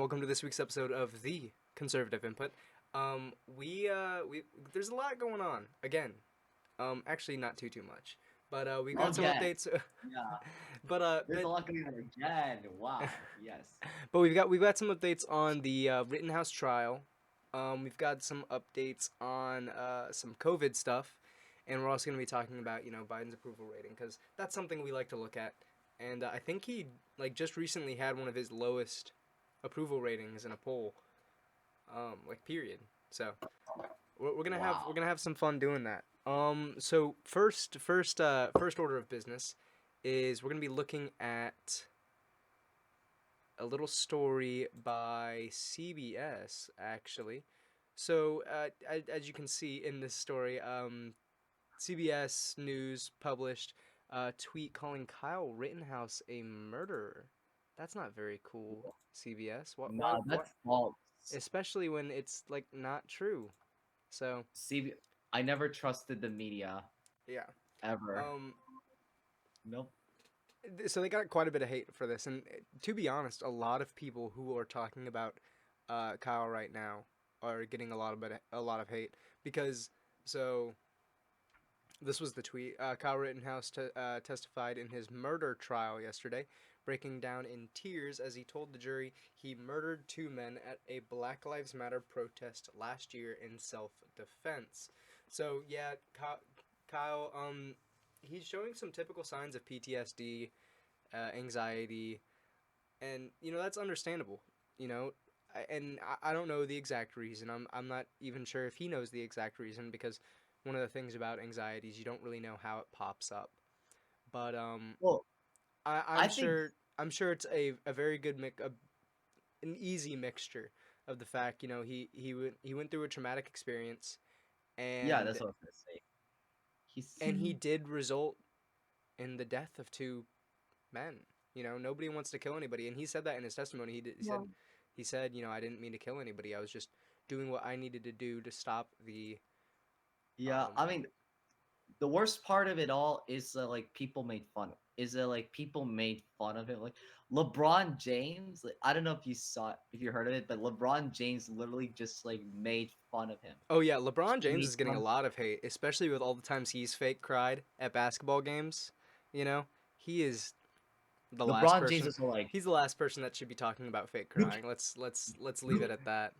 welcome to this week's episode of the Conservative Input. We there's a lot going on again. Actually, not too much, but we got some Again. updates. Yeah. but uh, There's but a lot going on again. Wow. Yes. but we've got some updates on the Rittenhouse trial. We've got some updates on some COVID stuff, and we're also going to be talking about Biden's approval rating because that's something we like to look at. And I think he just recently had one of his lowest approval ratings in a poll, period. So we're gonna have we're Wow. gonna have some fun doing that. So first order of business is we're gonna be looking at a little story by CBS actually. So as you can see in this story, CBS News published a tweet calling Kyle Rittenhouse a murderer. That's not very cool, CBS. Nah, What? that's false. Especially when it's not true. So See, I never trusted the media yeah. ever. Um. Nope. So they got quite a bit of hate for this, and to be honest, a lot of people who are talking about Kyle right now are getting a lot of hate because so this was the tweet. Kyle Rittenhouse testified in his murder trial yesterday, breaking down in tears as he told the jury he murdered two men at a Black Lives Matter protest last year in self-defense. So yeah, Kyle, he's showing some typical signs of PTSD, anxiety, and that's understandable. You know, I don't know the exact reason. I'm not even sure if he knows the exact reason because one of the things about anxiety is you don't really know how it pops up. But Well, I, I I'm think, sure I'm sure it's a very good an easy mixture of the fact he went through a traumatic experience yeah, that's and what I was gonna say. He's, he did result in the death of two men. Nobody wants to kill anybody, and he said that in his testimony. He said, I didn't mean to kill anybody. I was just doing what I needed to do to stop the yeah, um I mean, the worst part of it all is that like people made fun. Is that like people made fun of it? Like LeBron James. Like, I don't know if you saw it, if you heard of it, but LeBron James literally just like made fun of him. Oh yeah, LeBron James Made is getting a fun. lot of hate, especially with all the times he's fake cried at basketball games. You know, he is the last LeBron James person. was like, He's the last person that should be talking about fake you, crying. Let's leave it you at that.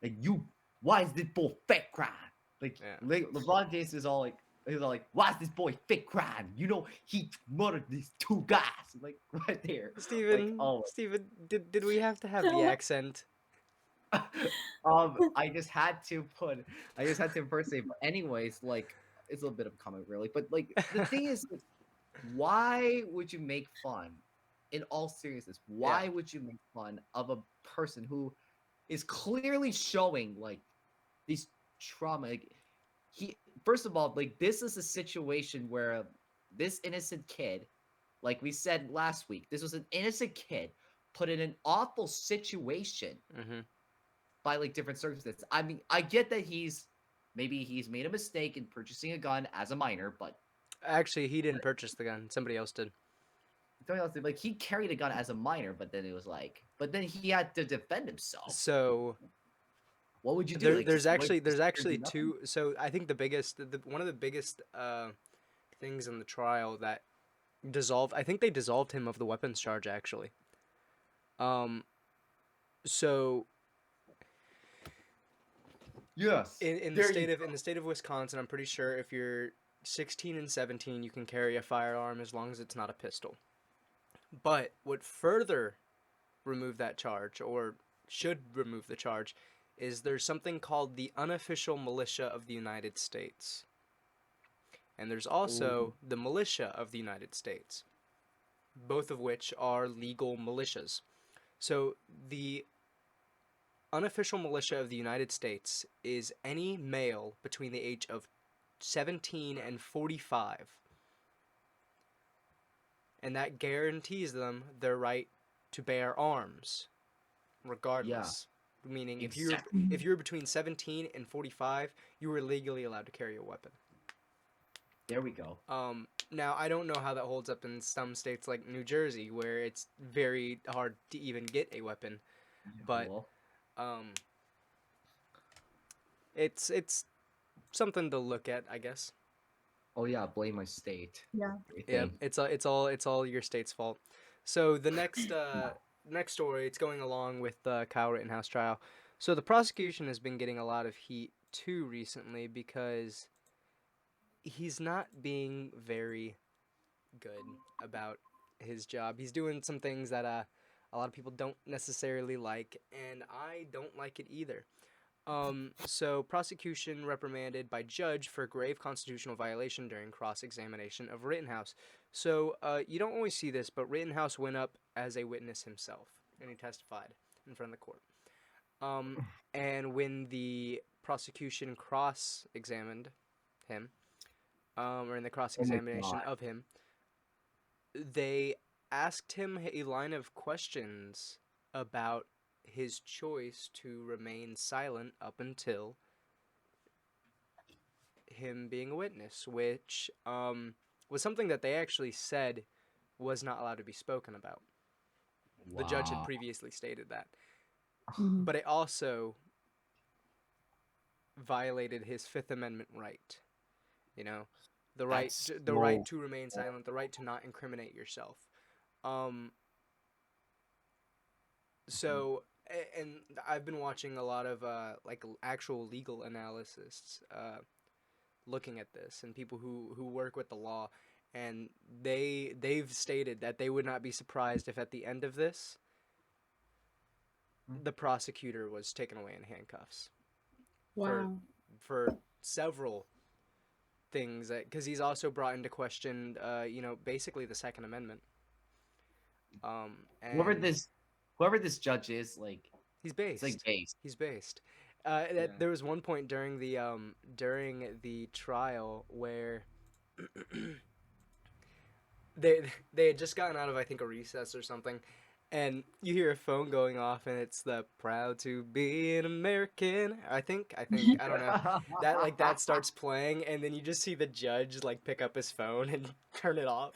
like you. Why is this boy fake crying? Yeah. LeBron James is all like, he's all like, why is this boy fake crying? You know, he murdered these two guys. Like right there, like oh. Steven, did we have to have the accent? I just had to put, I just had to impersonate. But anyways, like it's a little bit of comic really, but like the thing is, like, why would you make fun? In all seriousness, Yeah. why would you make fun of a person who is clearly showing like these trauma? Like, he, first of all, like this is a situation where this innocent kid, like we said last week, this was an innocent kid put in an awful situation Mhm. by like different circumstances. I mean, I get that maybe he's made a mistake in purchasing a gun as a minor, but Actually, he didn't purchase the gun. Somebody else did. like he carried a gun as a minor, but then it was like, but then he had to defend himself. So What would you do? Like, just like there's do actually nothing? two. So I think one of the biggest things in the trial that dissolved. I think they dissolved him of the weapons charge actually. Um, so Yes, in there you go. the state of Wisconsin, I'm pretty sure if you're 16 and 17, you can carry a firearm as long as it's not a pistol. But what further remove that charge, or should remove the charge, is there's something called the unofficial militia of the United States. And there's Ooh. also the militia of the United States, both of which are legal militias. So the unofficial militia of the United States is any male between the age of 17 and 45, and that guarantees them their right to bear arms Yeah, regardless. Meaning exactly. if you're between 17 and 45, you are legally allowed to carry a weapon. There we go. Now I don't know how that holds up in some states like New Jersey, where it's very hard to even get a weapon. but Well, um, it's something to look at, I guess. oh yeah, blame my state. Yeah. Yeah, Everything. it's all your state's fault. So the next story, it's going along with the Kyle Rittenhouse trial. So the prosecution has been getting a lot of heat too recently because he's not being very good about his job. He's doing some things that a lot of people don't necessarily like, and I don't like it either. So prosecution reprimanded by judge for grave constitutional violation during cross-examination of Rittenhouse. So you don't always see this, but Rittenhouse went up as a witness himself, and he testified in front of the court. Um, and when the prosecution cross-examined him, or in the Oh my cross-examination god. of him, they asked him a line of questions about his choice to remain silent up until him being a witness, which was something that they actually said was not allowed to be spoken about. The judge had Wow. previously stated that. Mhm. But it also violated his Fifth Amendment right. You know, That's the right so. to remain silent, the right to not incriminate yourself. Um, Mhm. so and I've been watching a lot of like actual legal analysts looking at this and people who work with the law, and they've stated that they would not be surprised if at the end of this the prosecutor was taken away in handcuffs for Wow. for several things, because he's also brought into question basically the Second Amendment. Whoever And this, whoever this judge is, like, he's it's like based. based. He's based. Yeah. There was one point during the trial where they had just gotten out of, I think, a recess or something, and you hear a phone going off, and it's the "Proud to be an American." I think I don't know, that starts playing, and then you just see the judge like pick up his phone and turn it off.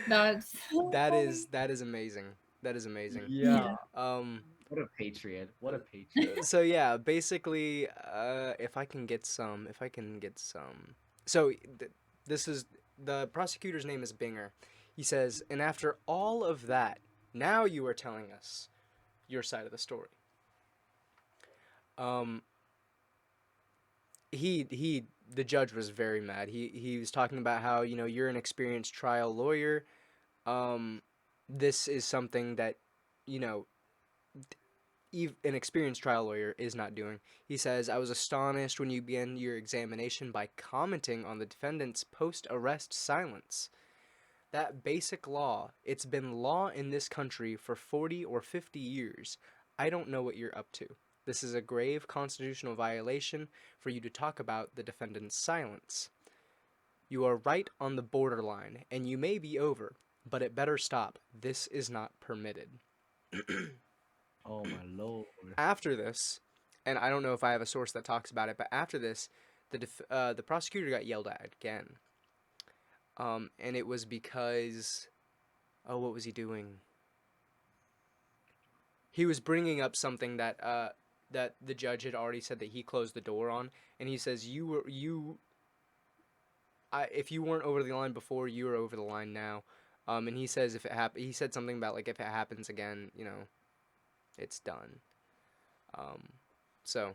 That's so funny. That is amazing. That is amazing. Yeah. Yeah. Um, What a patriot. What a patriot. so yeah, basically, if I can get some, so this is the prosecutor's name is Binger. He says, and after all of that, now you are telling us your side of the story. Um, the judge was very mad. He was talking about how, you're an experienced trial lawyer. Um, this is something that, you know an experienced trial lawyer is not doing. He says, I was astonished when you began your examination by commenting on the defendant's post arrest silence. That basic law, it's been law in this country for 40 or 50 years. I don't know what you're up to. This is a grave constitutional violation for you to talk about the defendant's silence. You are right on the borderline, and you may be over, but it better stop. This is not permitted. Oh my lord. After this, and I don't know if I have a source that talks about it, but after this, the prosecutor got yelled at again, and it was because, oh, what was he doing? He was bringing up something that the judge had already said that he closed the door on, and he says, if you weren't over the line before, you are over the line now. And he says he said something about like if it happens again, it's done. Um, so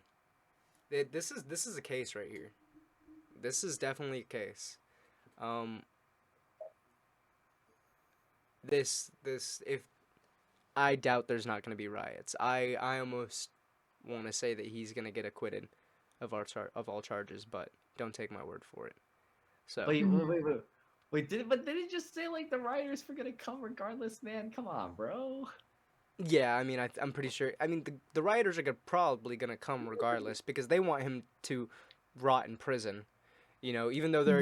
this is a case right here. This is definitely a case. Um, this if I doubt there's not going to be riots. I almost want to say that he's going to get acquitted of all charges, but don't take my word for it. So Wait, wait, Mhm. wait, wait. Wait, did it just say like the rioters were gonna come regardless, man? Come on, bro. yeah, I mean I'm pretty sure. I mean the rioters are probably going to come regardless because they want him to rot in prison. Even though Mhm.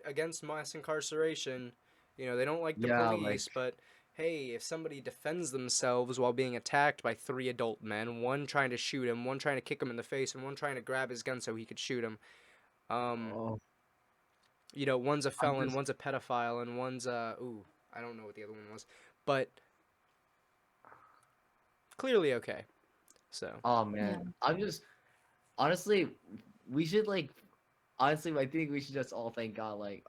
against mass incarceration, they don't like the Yeah, like, police, but hey, if somebody defends themselves while being attacked by three adult men, one trying to shoot him, one trying to kick him in the face, and one trying to grab his gun so he could shoot him, um, oh, one's a I'm felon, just, one's a pedophile, and one's I don't know what the other one was, but clearly okay. So Oh Yeah. man, I'm just honestly, we should like honestly, I think we should just all thank God. Like,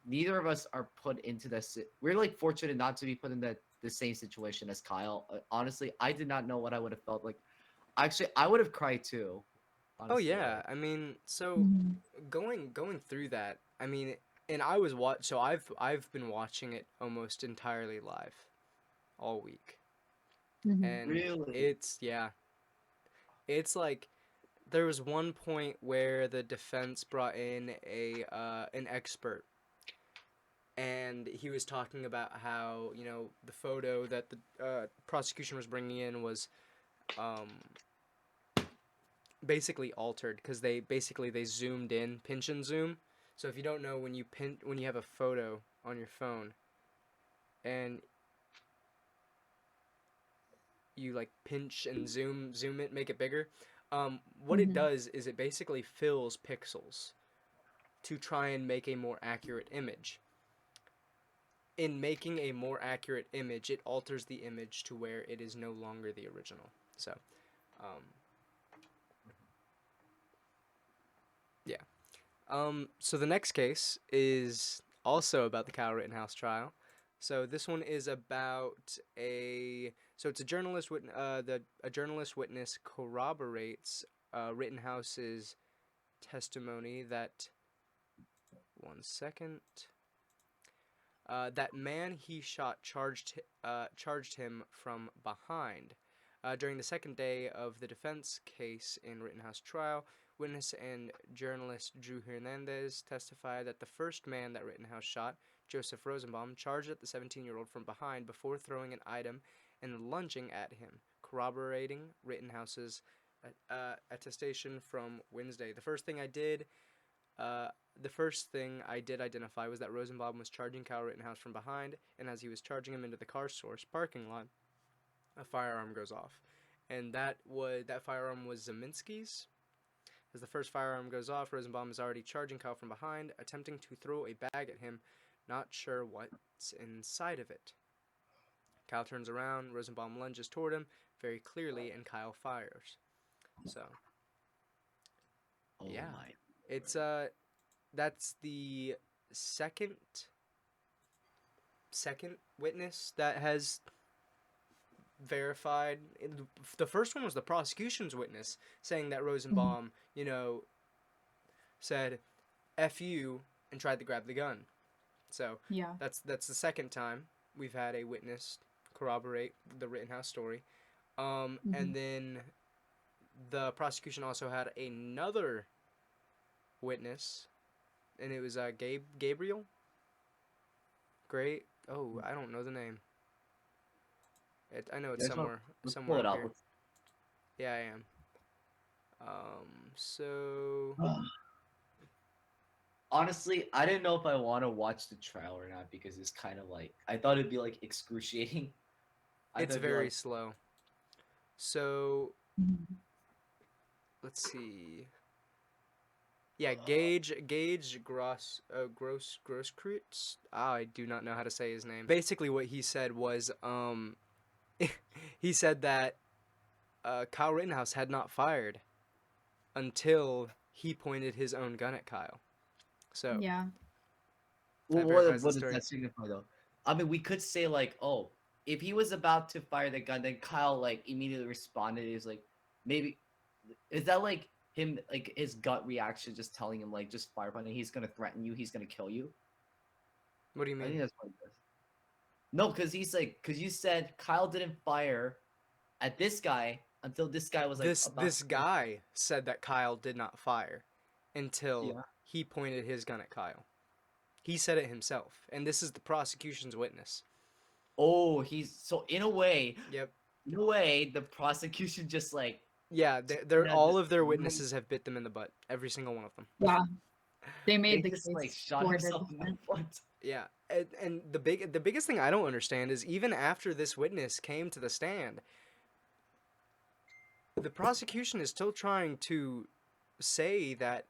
neither of us are put into this. We're like fortunate not to be put in the same situation as Kyle. Honestly, I did not know what I would have felt like. Actually, I would have cried too. oh Honestly, yeah, like, I mean, so Mhm. going through that, I mean, and I was so I've been watching it almost entirely live all week, Mhm. and really, it's yeah, it's like there was one point where the defense brought in a an expert, and he was talking about how the photo that the prosecution was bringing in was um, basically altered because they zoomed in, pinch and zoom. So if you don't know, when you have a photo on your phone and you like pinch and zoom it, make it bigger, what it Mhm. does is it basically fills pixels to try and make a more accurate image. In making a more accurate image, it alters the image to where it is no longer the original. So, um, yeah. So the next case is also about the Kyle Rittenhouse trial. So this one is about it's a a journalist witness corroborates Rittenhouse's testimony that one second that man he shot charged him from behind. During the second day of the defense case in Rittenhouse trial, witness and journalist Drew Hernandez testified that the first man that Rittenhouse shot, Joseph Rosenbaum, charged at the 17-year-old from behind before throwing an item and lunging at him, corroborating Rittenhouse's attestation from Wednesday. Uh, the first thing I did identify was that Rosenbaum was charging Kyle Rittenhouse from behind, and as he was charging him into the car source parking lot, a firearm goes off, and that firearm was Zeminski's. As the first firearm goes off, Rosenbaum is already charging Kyle from behind, attempting to throw a bag at him, not sure what's inside of it. Kyle turns around, Rosenbaum lunges toward him very clearly, and Kyle fires. So, oh yeah. my It's lord. that's the second second witness that has verified. The first one was the prosecution's witness saying that Mhm. Rosenbaum, said "f you" and tried to grab the gun. So Yeah. that's the second time we've had a witness corroborate the Rittenhouse story. And Mhm. then the prosecution also had another witness, and it was Gabriel. Great. Oh, I don't know the name. I know it's There's one. Let's somewhere pull it up up. here. Yeah, I am. So Honestly, I didn't know if I want to watch the trial or not because it's kind of like I thought it'd be like excruciating. I thought it's it'd be very like, slow. So Mhm. let's see. Yeah, Gage Grosskreutz. I do not know how to say his name. Basically, what he said was he said that Kyle Rittenhouse had not fired until he pointed his own gun at Kyle. So Yeah. well, that verifies the what does story. that signify though? I mean, we could say like, oh, if he was about to fire the gun, then Kyle like immediately responded. He's like, maybe is that like him like his gut reaction just telling him like just fire and he's gonna threaten you, he's gonna kill you? What do you I mean? think that's what it is. No, because he's like, because you said Kyle didn't fire at this guy until this guy was like about This to. guy said that Kyle did not fire until Yeah. he pointed his gun at Kyle. He said it himself, and this is the prosecution's witness. Oh, he's so Yep. in a way, the prosecution just like Yeah, they're had all this of their really witnesses have bit them in the butt. Every single one of them. Yeah. They they made the just like case shot for the himself in the defense. foot. Yeah, and the biggest thing I don't understand is even after this witness came to the stand, the prosecution is still trying to say that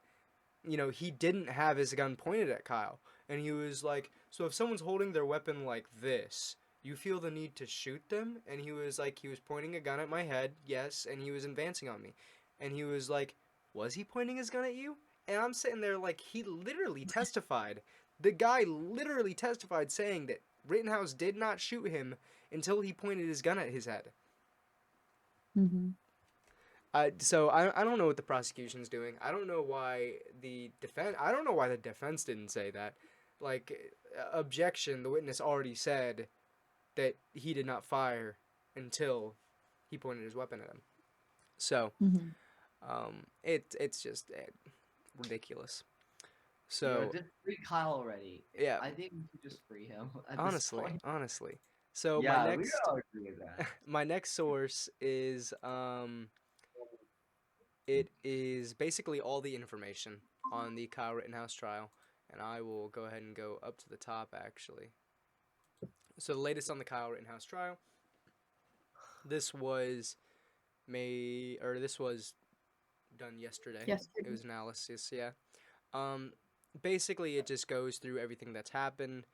he didn't have his gun pointed at Kyle, and he was like, so if someone's holding their weapon like this, you feel the need to shoot them? And he was like, he was pointing a gun at my head, yes, and he was advancing on me. And he was like, was he pointing his gun at you? And I'm sitting there like, he literally testified. The guy literally testified saying that Rittenhouse did not shoot him until he pointed his gun at his head. Mm-hmm. So I don't know what the prosecution's doing. I don't know why the defense didn't say that. Like, objection, the witness already said that he did not fire until he pointed his weapon at him. So, Mm-hmm. it's just ridiculous. So, just free Kyle already. yeah, I think we should just free him at this point. honestly. So Yeah, we all agree with that. my next source is it is basically all the information on the Kyle Rittenhouse trial, and I will go ahead and go up to the top actually. So the latest on the Kyle Rittenhouse trial. This was this was done yesterday. Yesterday. It was analysis, yeah. Basically it just goes through everything that's happened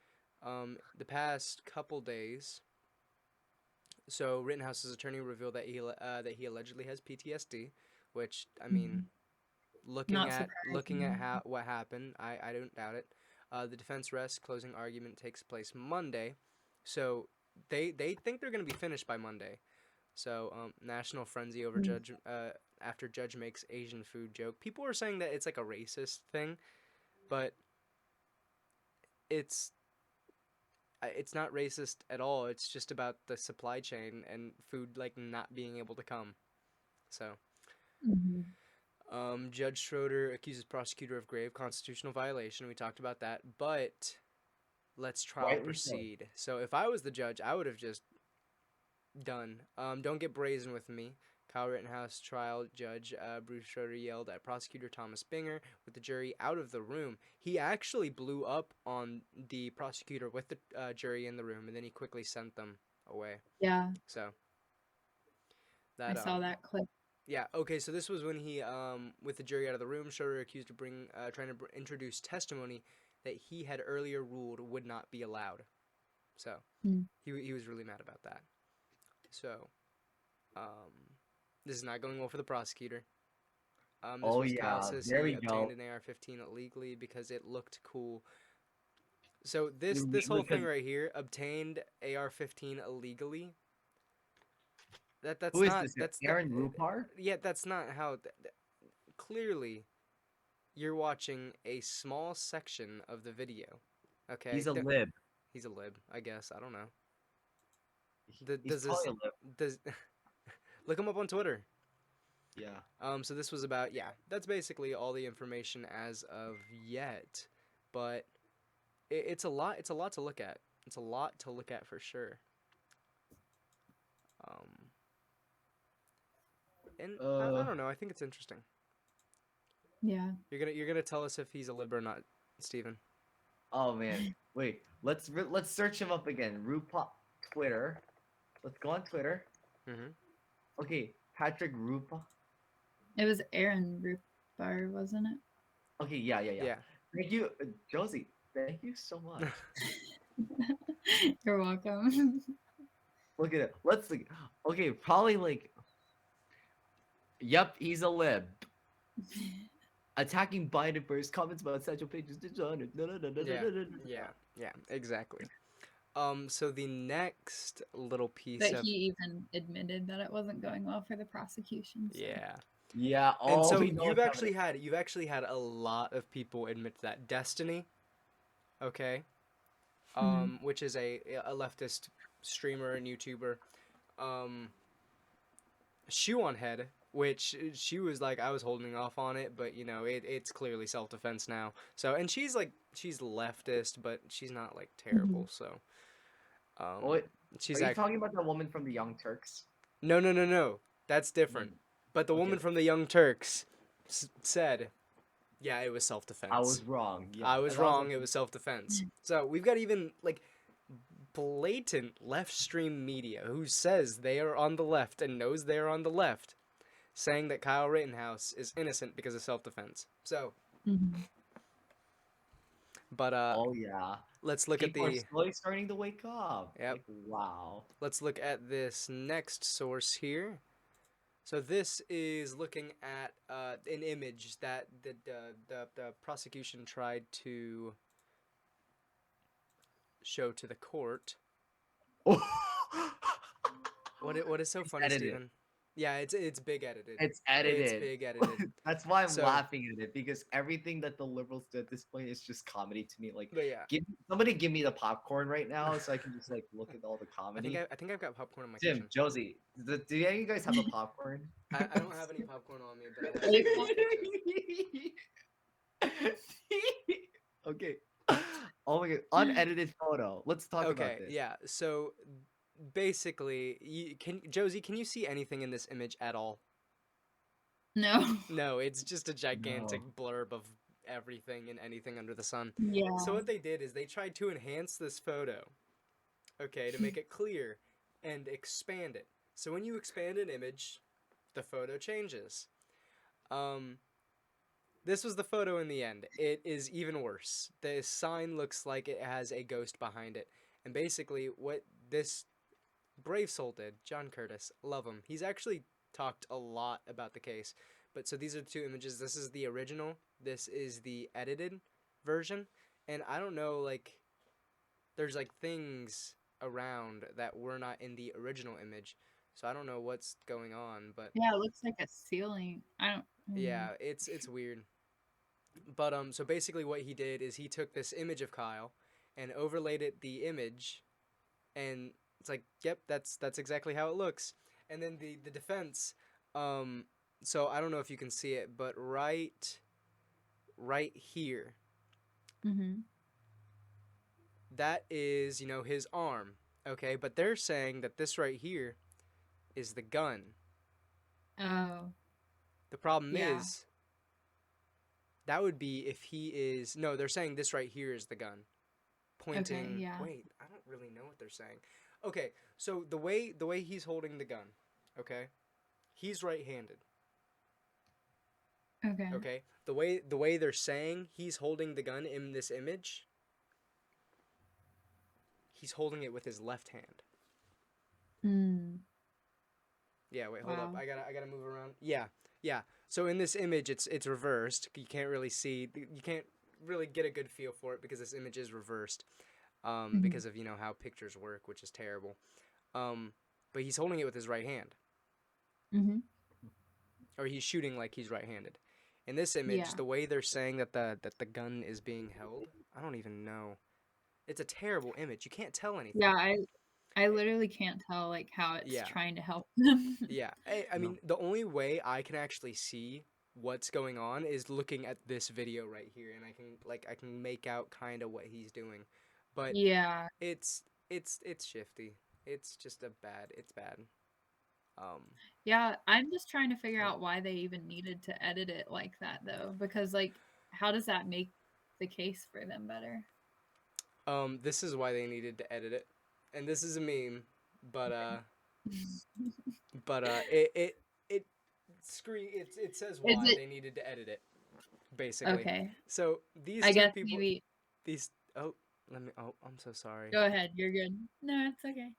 the past couple days. So Rittenhouse's attorney revealed that he allegedly has PTSD, which I mean, looking Not at surprising. what happened, I don't doubt it. The defense rests. Closing argument takes place Monday, so they think they're gonna be finished by Monday. So national frenzy over judge after judge makes Asian food joke. People are saying that it's like a racist thing, but it's not racist at all. It's just about the supply chain and food like not being able to come. So, Judge Schroeder accuses prosecutor of grave constitutional violation. We talked about that, but let's trial Rightly so. proceed. So, if I was the judge, I would have just done. Don't get brazen with me. Kyle Rittenhouse trial judge Bruce Schroeder yelled at prosecutor Thomas Binger with the jury out of the room. He actually blew up on the prosecutor with the jury in the room, and then he quickly sent them away. Yeah, So I saw that clip. yeah. Okay. So this was when he with the jury out of the room. Schroeder accused of trying to introduce testimony that he had earlier ruled would not be allowed. So he was really mad about that. So this is not going well for the prosecutor. Kyle says there he we go. obtained an AR-15 illegally because it looked cool. So this whole thing right here, obtained AR-15 illegally. That's Who is not this? that's Aaron Rupar? yeah, that's not how. Clearly, you're watching a small section of the video. Okay, He's a lib. He's a lib, I guess. I don't know. He's probably a lib. Does look him up on Twitter. Yeah. So this was about that's basically all the information as of yet, but it's a lot. It's a lot to look at. It's a lot to look at for sure. And I don't know. I think it's interesting. Yeah. You're gonna tell us if he's a lib or not, Steven. Oh man, wait. Let's search him up again. Rupa Twitter. Let's go on Twitter. Okay, Patrick Rupa. It was Aaron Rupar, wasn't it? Okay, yeah. Thank you, Josie. Thank you so much. You're welcome. Look at it. Let's see. Okay, probably like. Yep, he's a lib. Attacking Biden for his comments about Satchel Page's dishonor. Yeah, exactly. So the next little piece But of he even admitted that it wasn't going well for the prosecution. So. Yeah. And so you've actually had a lot of people admit that. Destiny, okay, which is a leftist streamer and YouTuber, Shoe on Head, which she was like, I was holding off on it, but you know, it's clearly self-defense now. So, and she's leftist, but she's not like terrible. So, she's are you talking about the woman from the Young Turks? No, that's different. But the woman from the Young Turks said, yeah, it was self-defense. I was wrong. Yeah. I was wrong. It was self-defense. So we've got even like blatant left stream media who says they are on the left and knows they are on the left, saying that Kyle Rittenhouse is innocent because of self-defense. So, But Oh yeah. let's look at People are the slowly starting to wake up. yep. Like, wow. Let's look at this next source here. So this is looking at an image that the prosecution tried to show to the court. What is so It's funny, edited. Steven? Yeah, it's big edited. It's It's edited. big edited. That's why I'm So, laughing at it, because everything that the liberals do at this point is just comedy to me. Like, but yeah, give me the popcorn right now so I can just like look at all the comedy. I think I've got popcorn in my Tim, kitchen. Josie, do any of you guys have a popcorn? I don't have any popcorn on me, but I have Wait, some in my what? kitchen. Okay. Oh my god, unedited photo. Let's talk about Okay, this. yeah. So basically, Josie, can you see anything in this image at all? No. No, it's just a gigantic No. blurb of everything and anything under the sun. Yeah. So what they did is they tried to enhance this photo, okay, to make it clear and expand it. So when you expand an image, the photo changes. This was the photo in the end. It is even worse. The sign looks like it has a ghost behind it. And basically what this brave soul did, John Curtis, love him. He's actually talked a lot about the case. But so these are the two images. This is the original. This is the edited version. And I don't know, like, there's like things around that were not in the original image. So I don't know what's going on, but Yeah, it looks like a ceiling. I don't. yeah, it's weird. But so basically what he did is he took this image of Kyle and overlaid it the image, and it's like, yep, that's exactly how it looks. And then the defense, so I don't know if you can see it, but right here, Mm-hmm. that is, his arm. Okay, but they're saying that this right here is the gun. Oh, The problem yeah. is that would be if he is no, they're saying this right here is the gun. Pointing. Okay, yeah. Wait, I don't really know what they're saying. Okay, so the way he's holding the gun, okay, he's right-handed. Okay. Okay, the way they're saying he's holding the gun in this image, he's holding it with his left hand. Mm. Yeah, wait, hold up. Wow. I gotta move around. Yeah, yeah. So in this image, it's reversed. You can't really see. You can't really get a good feel for it because this image is reversed. Mhm. Because of how pictures work, which is terrible. But he's holding it with his right hand, Mm-hmm. or he's shooting like he's right-handed. In this image, Yeah. the way they're saying that the gun is being held, I don't even know. It's a terrible image. You can't tell anything. Yeah, I literally can't tell like how it's Yeah. trying to help them. Yeah, I No. mean, the only way I can actually see what's going on is looking at this video right here, and I can make out kind of what he's doing, but Yeah. it's shifty. It's just it's bad. Um, Yeah, I'm just trying to figure oh, out why they even needed to edit it like that though, because like how does that make the case for them better? this is why they needed to edit it, and this is a meme, but it it says Is why it they needed to edit it, basically. okay? So these I two guess people, maybe these oh let me oh I'm so sorry. go ahead, you're good. No, it's okay.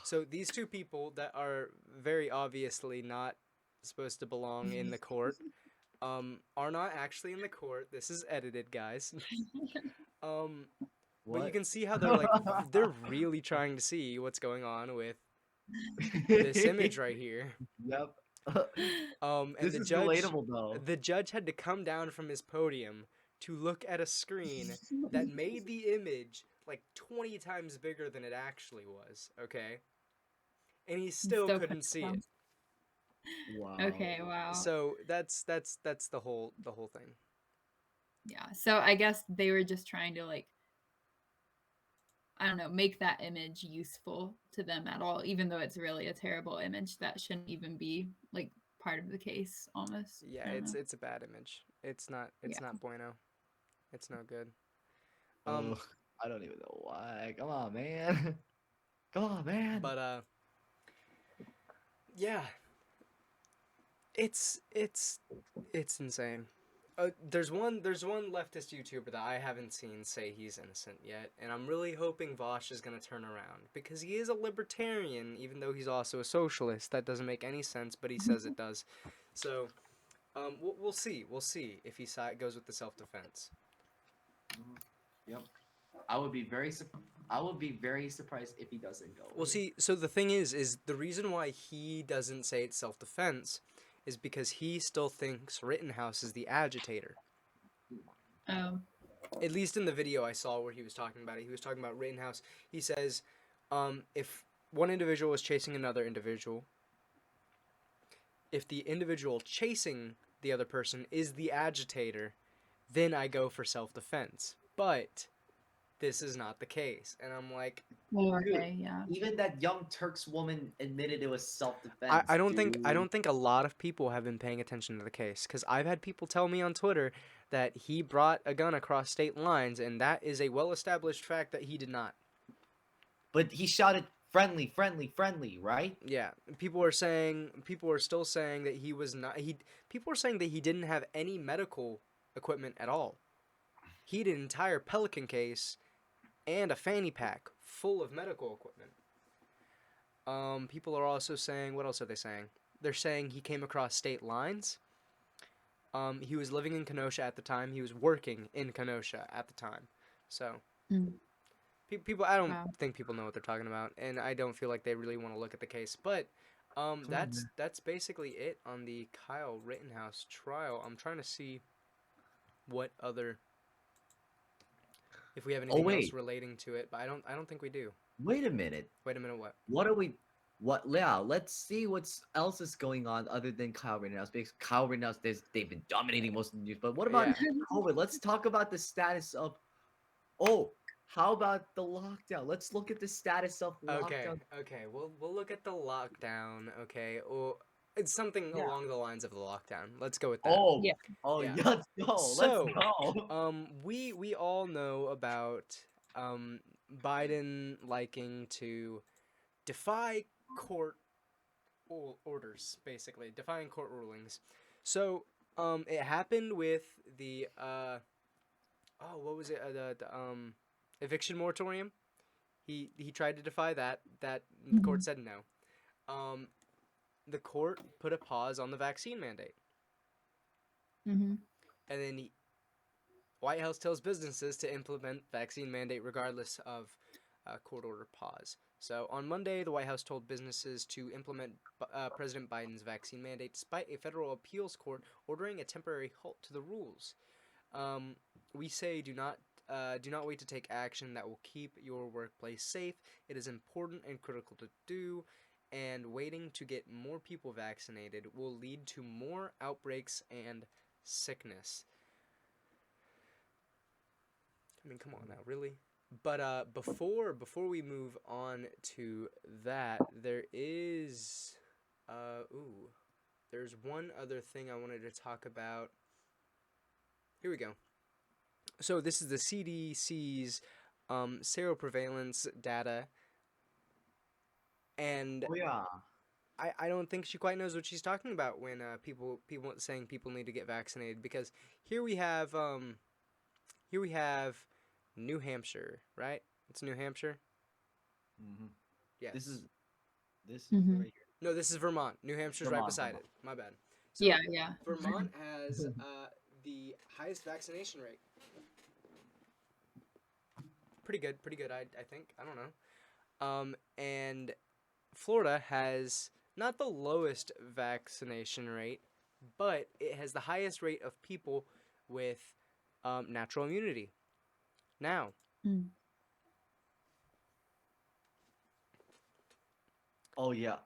So these two people that are very obviously not supposed to belong in the court, are not actually in the court. This is edited, guys. um, but you What? can see how they're really trying to see what's going on with this image right here. Yep. And This is relatable though. the judge had to come down from his podium to look at a screen that made the image like 20 times bigger than it actually was. Okay, and he still Still couldn't see it. Wow. Okay, wow. So that's the whole thing. Yeah. So I guess they were just trying to like I don't know, make that image useful to them at all, even though it's really a terrible image that shouldn't even be like part of the case almost. Yeah, I don't know. it's a bad image. It's Yeah. not bueno. It's no good. Oh, I don't even know why. Come on, man. Come on, man. But yeah. It's insane. There's one leftist YouTuber that I haven't seen say he's innocent yet, and I'm really hoping Vosh is gonna turn around because he is a libertarian, even though he's also a socialist. That doesn't make any sense, but he says it does. So, we'll see. We'll see if he goes with the self-defense. Yep. I would be very surprised if he doesn't go. Well, see, so the thing is the reason why he doesn't say it's self-defense is because he still thinks Rittenhouse is the agitator. Oh. At least in the video I saw where he was talking about it, he was talking about Rittenhouse. He says, if one individual is chasing another individual, if the individual chasing the other person is the agitator, then I go for self-defense. But this is not the case. And I'm like, Okay, yeah. Even that Young Turks woman admitted it was self-defense. I don't think a lot of people have been paying attention to the case, because I've had people tell me on Twitter that he brought a gun across state lines, and that is a well-established fact that he did not. But he shouted friendly, friendly, friendly, right? Yeah, people are still saying that he was not. People are saying that he didn't have any medical equipment at all. He had an entire Pelican case and a fanny pack full of medical equipment. People are also saying, what else are they saying? They're saying he came across state lines. He was living in Kenosha at the time. He was working in Kenosha at the time. So, people, I don't think people know what they're talking about, and I don't feel like they really want to look at the case. But, that's basically it on the Kyle Rittenhouse trial. I'm trying to see what other, if we have anything else relating to it, but I don't think we do. Wait a minute. What? Yeah, let's see what else is going on other than Kyle Rittenhouse. Because Kyle Rittenhouse, they've been dominating most of the news. But what about COVID? Let's talk about the status of. How about the lockdown? Let's look at the status of lockdown. Okay. We'll look at the lockdown. Okay. Well, it's something along the lines of the lockdown. Let's go with that. Let's go. So, let's go. We all know about Biden liking to defy court orders, basically defying court rulings. So, it happened with the what was it? The eviction moratorium. He tried to defy that. The court said no. The court put a pause on the vaccine mandate. And then White House tells businesses to implement vaccine mandate regardless of court order pause. So on Monday, the White House told businesses to implement President Biden's vaccine mandate despite a federal appeals court ordering a temporary halt to the rules. We say do not wait to take action that will keep your workplace safe. It is important and critical to do, and waiting to get more people vaccinated will lead to more outbreaks and sickness. I mean, come on now, really? But before we move on to that, there's one other thing I wanted to talk about. Here we go. So this is the CDC's seroprevalence data, and I don't think she quite knows what she's talking about when people saying people need to get vaccinated, because here we have New Hampshire, right? It's New Hampshire. Yes. This is Mhm. right here. No, this is Vermont. New Hampshire's right beside it. My bad. So Yeah. Vermont has the highest vaccination rate. Pretty good. I think. I don't know. And Florida has not the lowest vaccination rate, but it has the highest rate of people with natural immunity. Now, I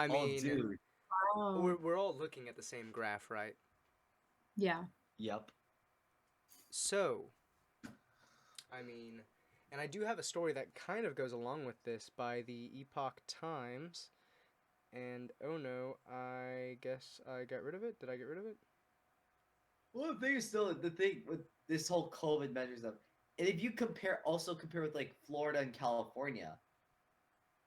mean, dude. we're all looking at the same graph, right? Yeah. Yep. So, I mean, and I do have a story that kind of goes along with this by the Epoch Times. And oh no, I guess I got rid of it. Did I get rid of it? Well, the thing with this whole COVID measures stuff, and if you compare with like Florida and California,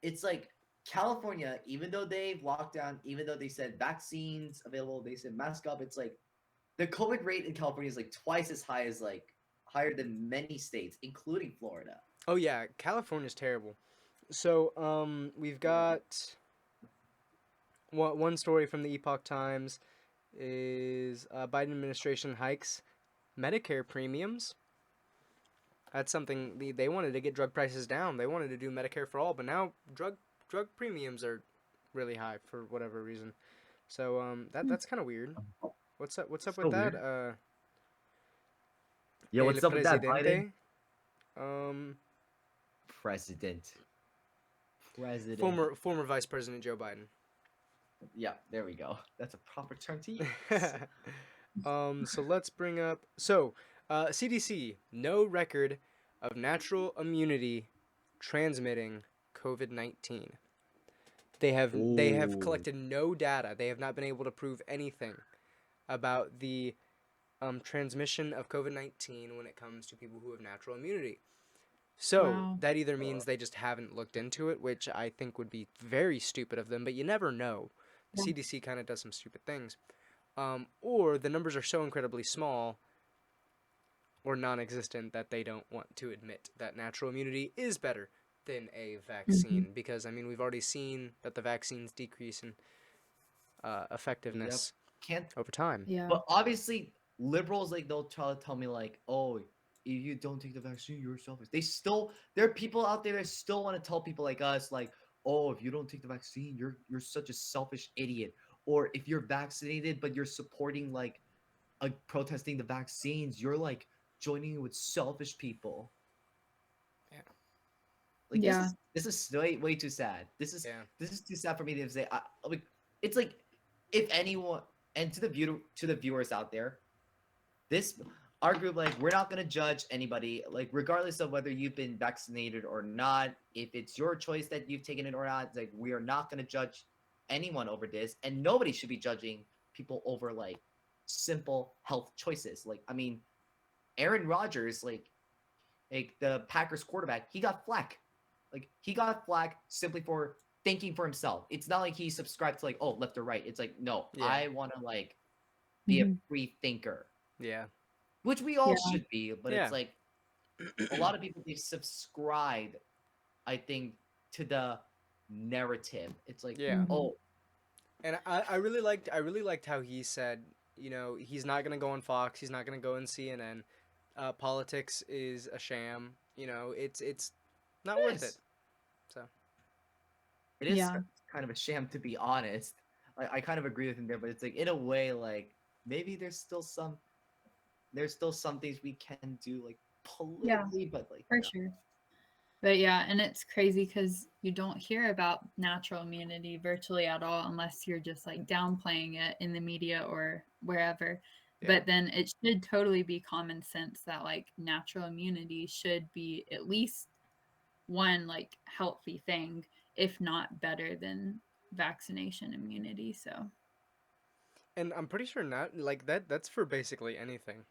it's like California, even though they've locked down, even though they said vaccines available, they said mask up, it's like the COVID rate in California is like twice as high as like higher than many states, including Florida. Oh yeah, California's terrible. So we've got one story from the Epoch Times is Biden administration hikes Medicare premiums. That's something they wanted to get drug prices down. They wanted to do Medicare for all, but now drug premiums are really high for whatever reason. So that's kind of weird. What's up with So that? weird. Yo, El what's up with that, Biden? presidente, um, President. President. former Vice President Joe Biden. Yeah, there we go. That's a proper term to use. So let's bring up CDC, no record of natural immunity transmitting COVID-19. They have Ooh. collected no data. They have not been able to prove anything about the transmission of COVID-19 when it comes to people who have natural immunity. So Wow. that either means they just haven't looked into it, which I think would be very stupid of them, but you never know. The Yeah. CDC kind of does some stupid things. Or the numbers are so incredibly small or non-existent that they don't want to admit that natural immunity is better than a vaccine. Because, I mean, we've already seen that the vaccines decrease in effectiveness Can't. over time. Yeah. But obviously, liberals like they'll try to tell me like, oh, if you don't take the vaccine, you're selfish. There are people out there that still want to tell people like us like, oh, if you don't take the vaccine, you're such a selfish idiot. Or if you're vaccinated but you're supporting like protesting the vaccines, you're like joining in with selfish people. Yeah. Like Yeah. this is way too sad. This is too sad for me to say. Like it's like if anyone and to the viewers out there, this our group like we're not gonna judge anybody like regardless of whether you've been vaccinated or not. If it's your choice that you've taken it or not, like we are not gonna judge anyone over this, and nobody should be judging people over like simple health choices. Like I mean, Aaron Rodgers, like the Packers quarterback, he got flack. Like he got flack simply for thinking for himself. It's not like he subscribed to like oh left or right. It's like no, Yeah. I want to like be a free thinker, Yeah. which we all Yeah. should be. But Yeah. it's like a lot of people they subscribe, I think, to the narrative. It's like Yeah. oh And I really liked how he said, you know, he's not gonna go on Fox, he's not gonna go on CNN. Politics is a sham. You know, it's not worth it. So it is Yeah. kind of a sham to be honest. Like I kind of agree with him there, but it's like in a way like maybe there's still some things we can do like politically, but like For sure. But yeah, and it's crazy because you don't hear about natural immunity virtually at all unless you're just like downplaying it in the media or wherever. Yeah. But then it should totally be common sense that like natural immunity should be at least one like healthy thing, if not better than vaccination immunity. So And I'm pretty sure not like that's for basically anything.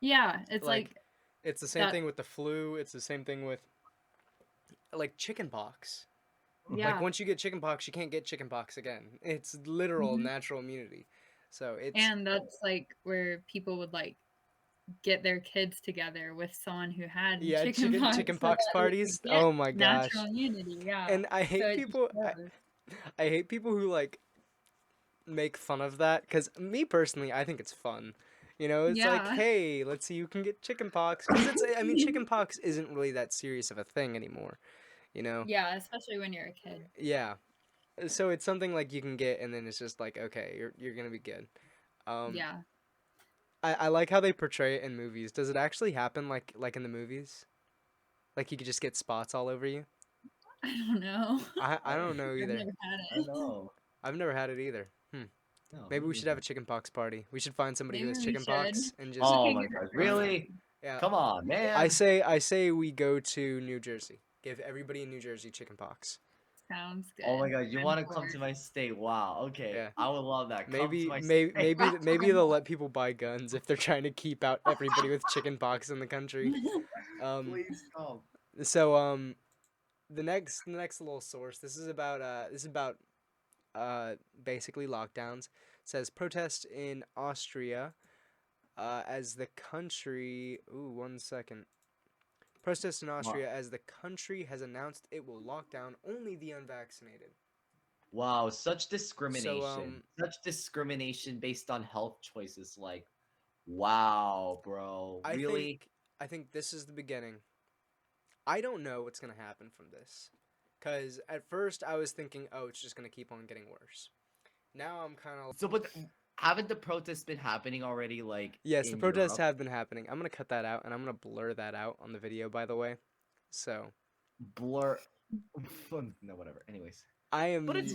yeah, it's like it's the same that, thing with the flu, it's the same thing with like chickenpox. yeah. Like once you get chickenpox, you can't get chickenpox again. It's literal natural immunity. So it's And that's like where people would like get their kids together with someone who had chickenpox, so chickenpox that they parties. could get Oh my gosh. natural immunity. Yeah, And I so hate it people. shows. I hate people who like make fun of that because me personally, I think it's fun. You know, it's like, Yeah. hey, let's see who can get chickenpox. Because it's, I mean, chickenpox isn't really that serious of a thing anymore. You know. Yeah, especially when you're a kid. Yeah. So it's something like you can get, and then it's just like, okay, you're gonna be good. Yeah. I like how they portray it in movies. Does it actually happen like in the movies? Like you could just get spots all over you? I don't know. I don't know I've either. never had I don't it. know. I've never had it either. No, Maybe me we should have neither. a chickenpox party. We should find somebody who Maybe has we should. chickenpox and just Oh Okay, my good. god, really? yeah. Come on, man. I say we go to New Jersey. Give everybody in New Jersey chickenpox. Sounds good. Oh my god, you I'm want to for come it. to my state? Wow. Okay, Yeah. I would love that. Come to my Maybe they'll let people buy guns if they're trying to keep out everybody with chickenpox in the country. Please come. So the next little source. This is about basically lockdowns. It says protest in Austria as the country. Ooh, 1 second. Protests in Austria as the country has announced it will lock down only the unvaccinated. Wow, such discrimination. So, Such discrimination based on health choices. Like, wow, bro. Really? I think this is the beginning. I don't know what's gonna happen from this, cause at first I was thinking, oh, it's just gonna keep on getting worse. Now I'm kind of So, but haven't the protests been happening already? Like, yes, the in protests Europe? have been happening. I'm gonna cut that out and I'm gonna blur that out on the video, by the way. So Blur. No, whatever. Anyways, I but it's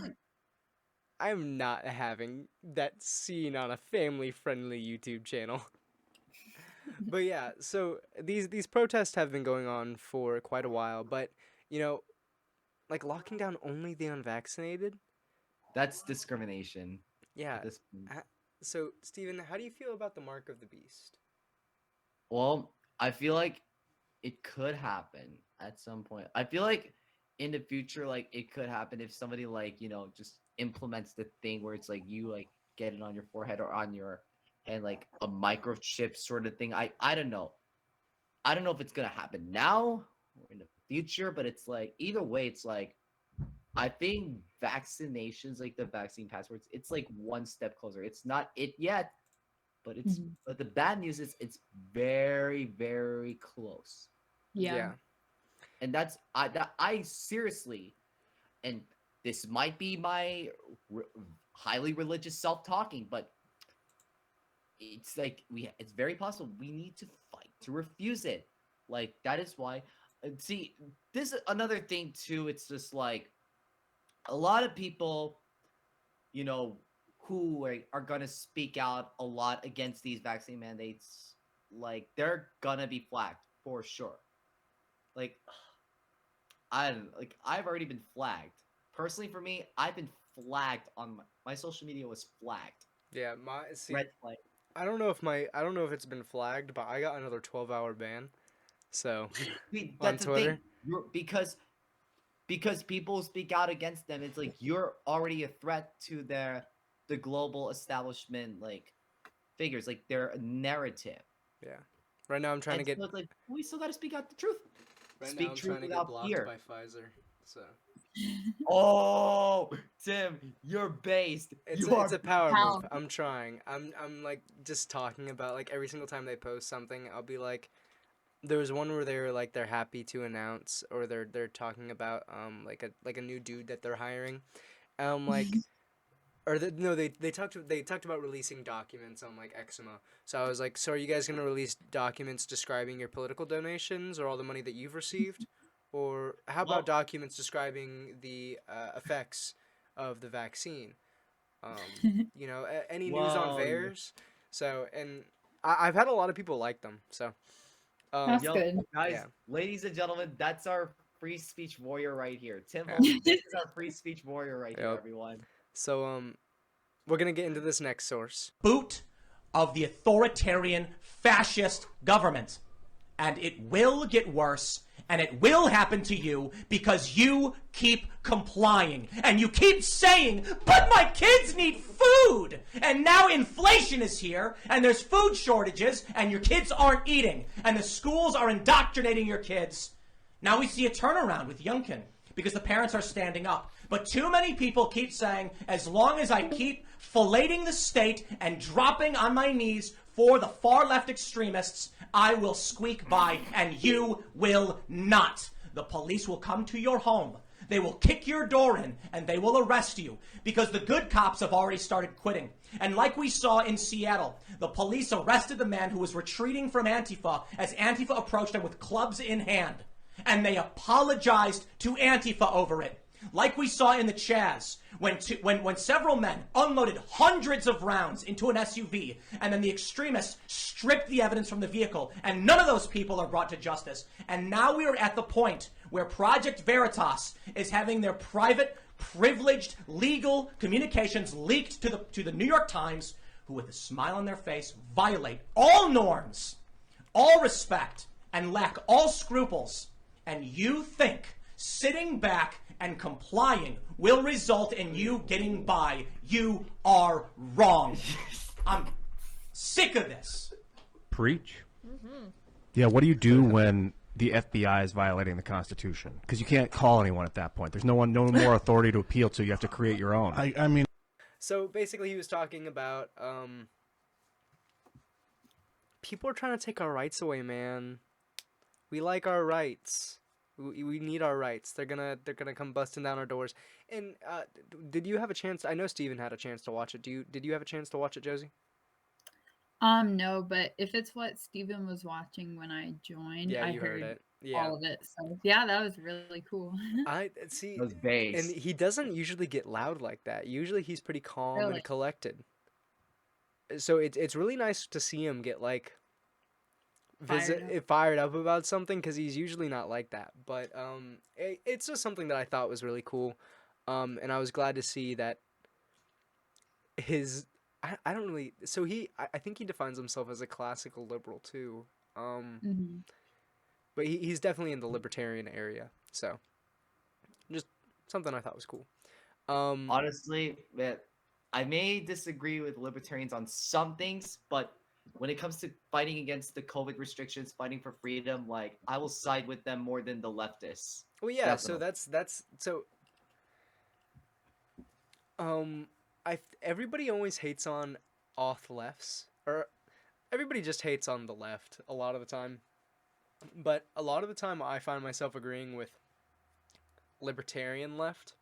am not having that seen on a family-friendly YouTube channel. But yeah, so these protests have been going on for quite a while, but you know, like locking down only the unvaccinated. that's discrimination. Yeah. At this point. So Steven, how do you feel about the mark of the beast? Well, I feel like it could happen at some point. I feel like in the future, like it could happen if somebody like just implements the thing where it's like you like get it on your forehead or on your and like a microchip sort of thing. I don't know. I don't know if it's gonna happen now or in the future, but it's like either way, it's like I think vaccinations, like the vaccine passports, it's like one step closer. It's not it yet, but it's Mhm. but the bad news is it's very, very close. Yeah. And I seriously, and this might be my highly religious self talking, but it's like it's very possible we need to fight to refuse it. Like that is why. See, this is another thing too. It's just like a lot of people, who are gonna speak out a lot against these vaccine mandates. Like they're gonna be flagged for sure. Like I've already been flagged. Personally, for me, I've been flagged on my social media was flagged. Yeah, see, Red flag. I don't know if it's been flagged, but I got another 12-hour ban. So See, on that's the Twitter. thing. Because people speak out against them. It's like you're already a threat to the global establishment like figures, like their narrative. Yeah. Right now I'm trying And to get so it's like we still got to speak out the truth. right now Speak I'm truth trying to get without blocked fear. by Pfizer. So Oh, Tim, you're based. it's a power How? move. I'm trying. I'm like just talking about like every single time they post something, I'll be like there was one where they're happy to announce or they're talking about like a new dude that they're hiring. Like no, they talked about releasing documents on like eczema. So I was like, so are you guys gonna release documents describing your political donations or all the money that you've received, or how about Well, documents describing the effects of the vaccine? Any news on well, VAERS. So and I've had a lot of people like them. So That's yo, good. guys, yeah. ladies and gentlemen, that's our free speech warrior right here. Tim Holmes, this is our free speech warrior right here, Yep. everyone. So we're gonna get into this next source. Boot of the authoritarian fascist government. And it will get worse, and it will happen to you because you keep complying. And you keep saying, but my kids need food! And now inflation is here, and there's food shortages, and your kids aren't eating. And the schools are indoctrinating your kids. Now we see a turnaround with Youngkin because the parents are standing up. But too many people keep saying, as long as I keep filleting the state and dropping on my knees for the far left extremists, I will squeak by, and you will not. The police will come to your home. They will kick your door in, and they will arrest you, because the good cops have already started quitting. And like we saw in Seattle, the police arrested the man who was retreating from Antifa as Antifa approached him with clubs in hand. And they apologized to Antifa over it. Like we saw in the Chaz, when several men unloaded hundreds of rounds into an SUV, and then the extremists stripped the evidence from the vehicle, and none of those people are brought to justice. And now we are at the point where Project Veritas is having their private, privileged, legal communications leaked to the New York Times, who with a smile on their face violate all norms, all respect, and lack all scruples. And you think sitting back and complying will result in you getting by. You are wrong. I'm sick of this. Preach. Mm-hmm. Yeah, what do you do when the FBI is violating the Constitution? Because you can't call anyone at that point. There's no more authority to appeal to. You have to create your own. I mean, So basically, he was talking about people are trying to take our rights away, man. We like our rights. We need our rights. They're gonna come busting down our doors. And did you have a chance? I know Steven had a chance to watch it. Did you have a chance to watch it, Josie? No, but if it's what Steven was watching when I joined, Yeah, I you heard heard it. Yeah, all of it. So yeah, that was really cool. I see. Those And bass. he doesn't usually get loud like that. Usually he's pretty calm Really? and collected. So it's really nice to see him get like fired up about something, because he's usually not like that. But it's just something that I thought was really cool, and I was glad to see that his I don't really, so I think he defines himself as a classical liberal too, Hmm. but he's definitely in the libertarian area. So just something I thought was cool. Honestly, man, I may disagree with libertarians on some things, but when it comes to fighting against the COVID restrictions, fighting for freedom, like I will side with them more than the leftists. Well, yeah. So Definitely. that's so. Everybody always hates on auth lefts, or everybody just hates on the left a lot of the time. But a lot of the time, I find myself agreeing with libertarian left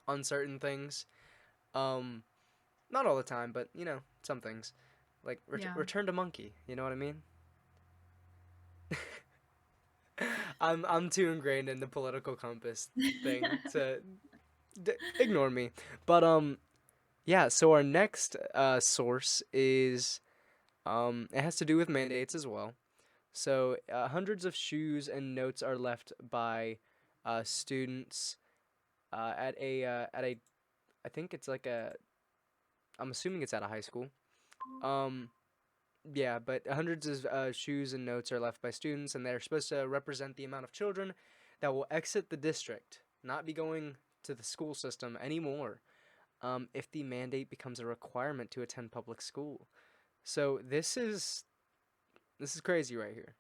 on certain things. Not all the time, but some things, like Yeah. return to monkey. You know what I mean? I'm too ingrained in the political compass thing to ignore me. But yeah. So our next source is it has to do with mandates as well. So hundreds of shoes and notes are left by students at a I think it's like I'm assuming it's at a high school. Um, yeah, but hundreds of shoes and notes are left by students, and they're supposed to represent the amount of children that will exit the district, not be going to the school system anymore, if the mandate becomes a requirement to attend public school. So this is crazy right here.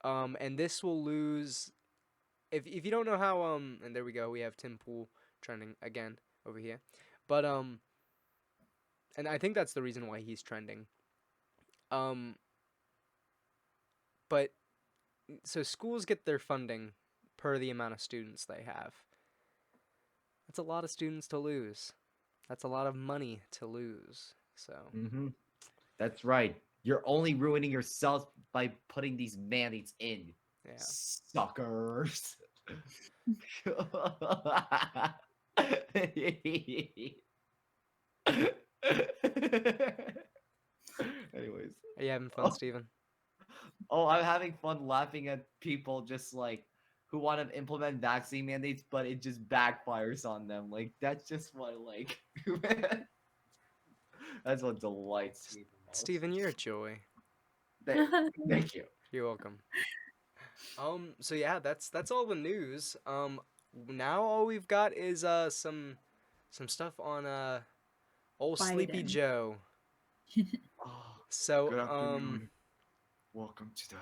And this will lose if you don't know how and there we go, we have Tim Pool trending again over here. But and I think that's the reason why he's trending. Um but so schools get their funding per the amount of students they have. That's a lot of students to lose. That's a lot of money to lose. So Mm-hmm. That's right. You're only ruining yourself by putting these mandates in. yeah. Suckers. Anyways. Are you having fun, Oh, Steven? oh, I'm having fun laughing at people just like who want to implement vaccine mandates, but it just backfires on them. Like that's just what like that's what delights me the most. Steven, you're a joy. Thank you. You're welcome. So yeah, that's all the news. Now all we've got is some stuff on old Sleepy Biden. Joe. Oh, So good afternoon. Welcome to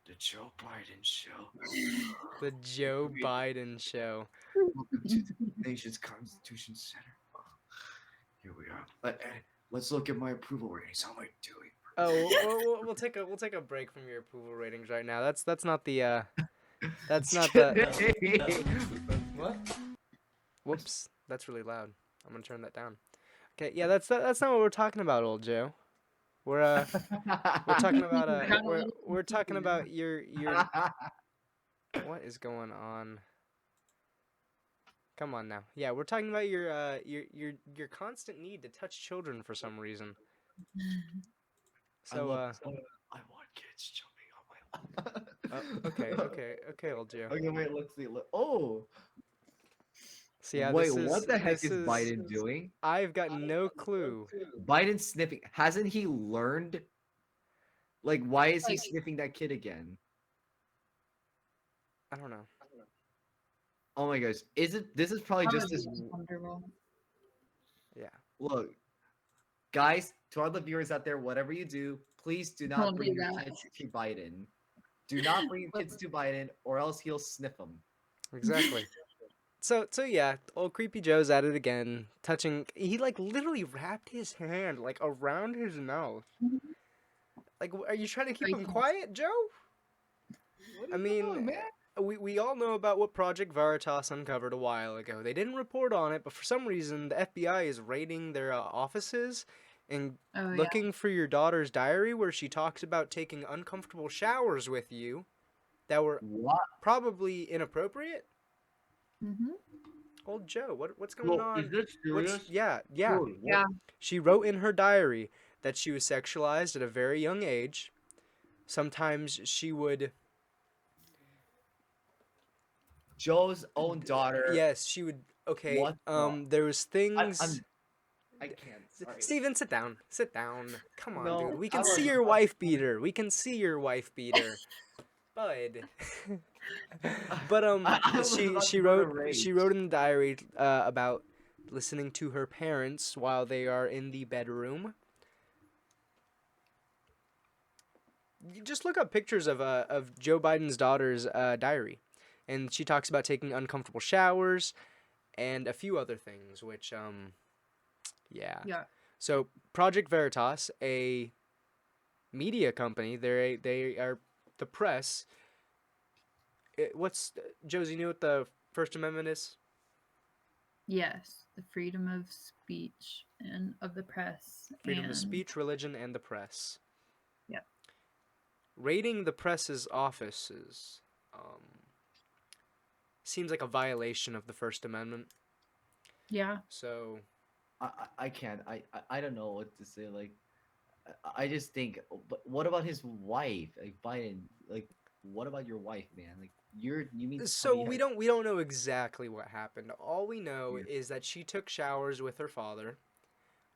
the Joe Biden show. the Joe Biden show. Welcome to the nation's Constitution Center. Here we are. Let's look at my approval ratings. How am I doing? Oh, we'll take a break from your approval ratings right now. That's not the that's not the what? Whoops, that's really loud. I'm gonna turn that down. Okay, yeah, that's not what we're talking about, old Joe. We're talking about we're talking about your what is going on? Come on now. Yeah, we're talking about your constant need to touch children for some reason. So I want kids jumping on my lap. okay, old Joe. Okay, wait, let's see. Oh, So yeah, wait, what the heck this is Biden doing? I've got no clue. Biden's sniffing. Hasn't he learned? Like, why is he Like- sniffing that kid again? I don't know. Oh my gosh, is it? This is probably just as. Comfortable. Yeah. Look, guys, to all the viewers out there, whatever you do, please do Don't not do bring your that. kids to Biden. Do not bring your kids to Biden, or else he'll sniff them. Exactly. So yeah, old creepy Joe's at it again, touching. He like literally wrapped his hand like around his mouth. Like, are you trying to keep him Right. quiet, Joe? What I are you mean, doing, man? we all know about what Project Veritas uncovered a while ago. They didn't report on it, but for some reason, the FBI is raiding their offices and Oh yeah. looking for your daughter's diary where she talks about taking uncomfortable showers with you that were What? probably inappropriate. Mm-hmm. Old Joe, what's going Bro, on? is this serious? Yeah. Dude, Yeah. She wrote in her diary that she was sexualized at a very young age. Sometimes she would, Joe's own daughter. yes, she would. Okay, What the- there was things. I can't. Sorry. Steven, sit down. Sit down. Come on, No, dude. We I can see wasn't your about wife beater. We can see your wife beater. Bud. But I was she about she to go to wrote rage. she wrote in the diary about listening to her parents while they are in the bedroom. You just look up pictures of Joe Biden's daughter's diary, and she talks about taking uncomfortable showers and a few other things, which yeah. Yeah. So Project Veritas, a media company, they are the press. What's Josie, you know what the First Amendment is? Yes. The freedom of speech and of the press. Freedom and... of speech, religion, and the press. Yep. Raiding the press's offices seems like a violation of the First Amendment. Yeah. So I can't. I don't know what to say. Like, I just think. But what about his wife? Like Biden. Like, what about your wife, man? Like, you mean to tell so me we don't know exactly what happened. All we know Yeah. is that she took showers with her father.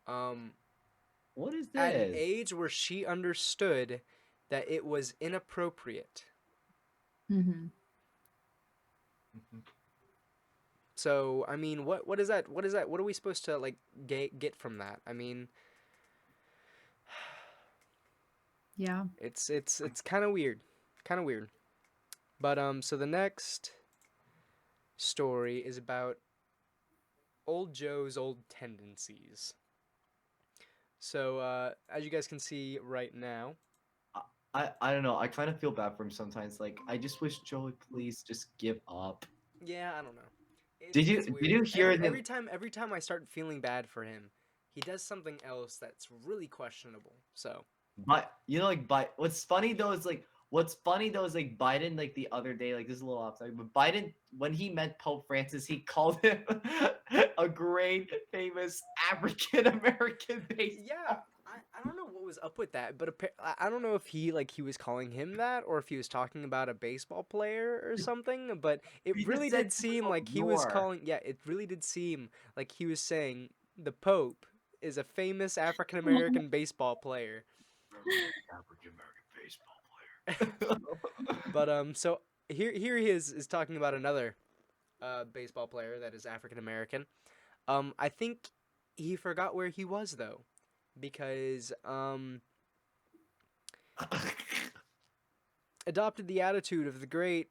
What is At an this? age where she understood that it was inappropriate. Mm-hmm. So I mean, what is that? What is that? What are we supposed to like get from that? I mean, Yeah. it's kind of weird, But so the next story is about old Joe's old tendencies. So as you guys can see right now, I don't know. I kind of feel bad for him sometimes. Like, I just wish Joe would please just give up. yeah, I don't know. Did you- It's did weird. you hear him- every time I start feeling bad for him, he does something else that's really questionable. So But you know, like, what's funny though is like Biden, like the other day, like this is a little off topic, but Biden, when he met Pope Francis, he called him a great famous African American baseball. yeah, I don't know what was up with that, but I don't know if he was calling him that or if he was talking about a baseball player or something. But it He just really said did seem Pope like he was War. calling. Yeah, it really did seem like he was saying the Pope is a famous African American baseball player. African American baseball player. But so here he is talking about another baseball player that is African American. I think he forgot where he was though, because adopted the attitude of the great.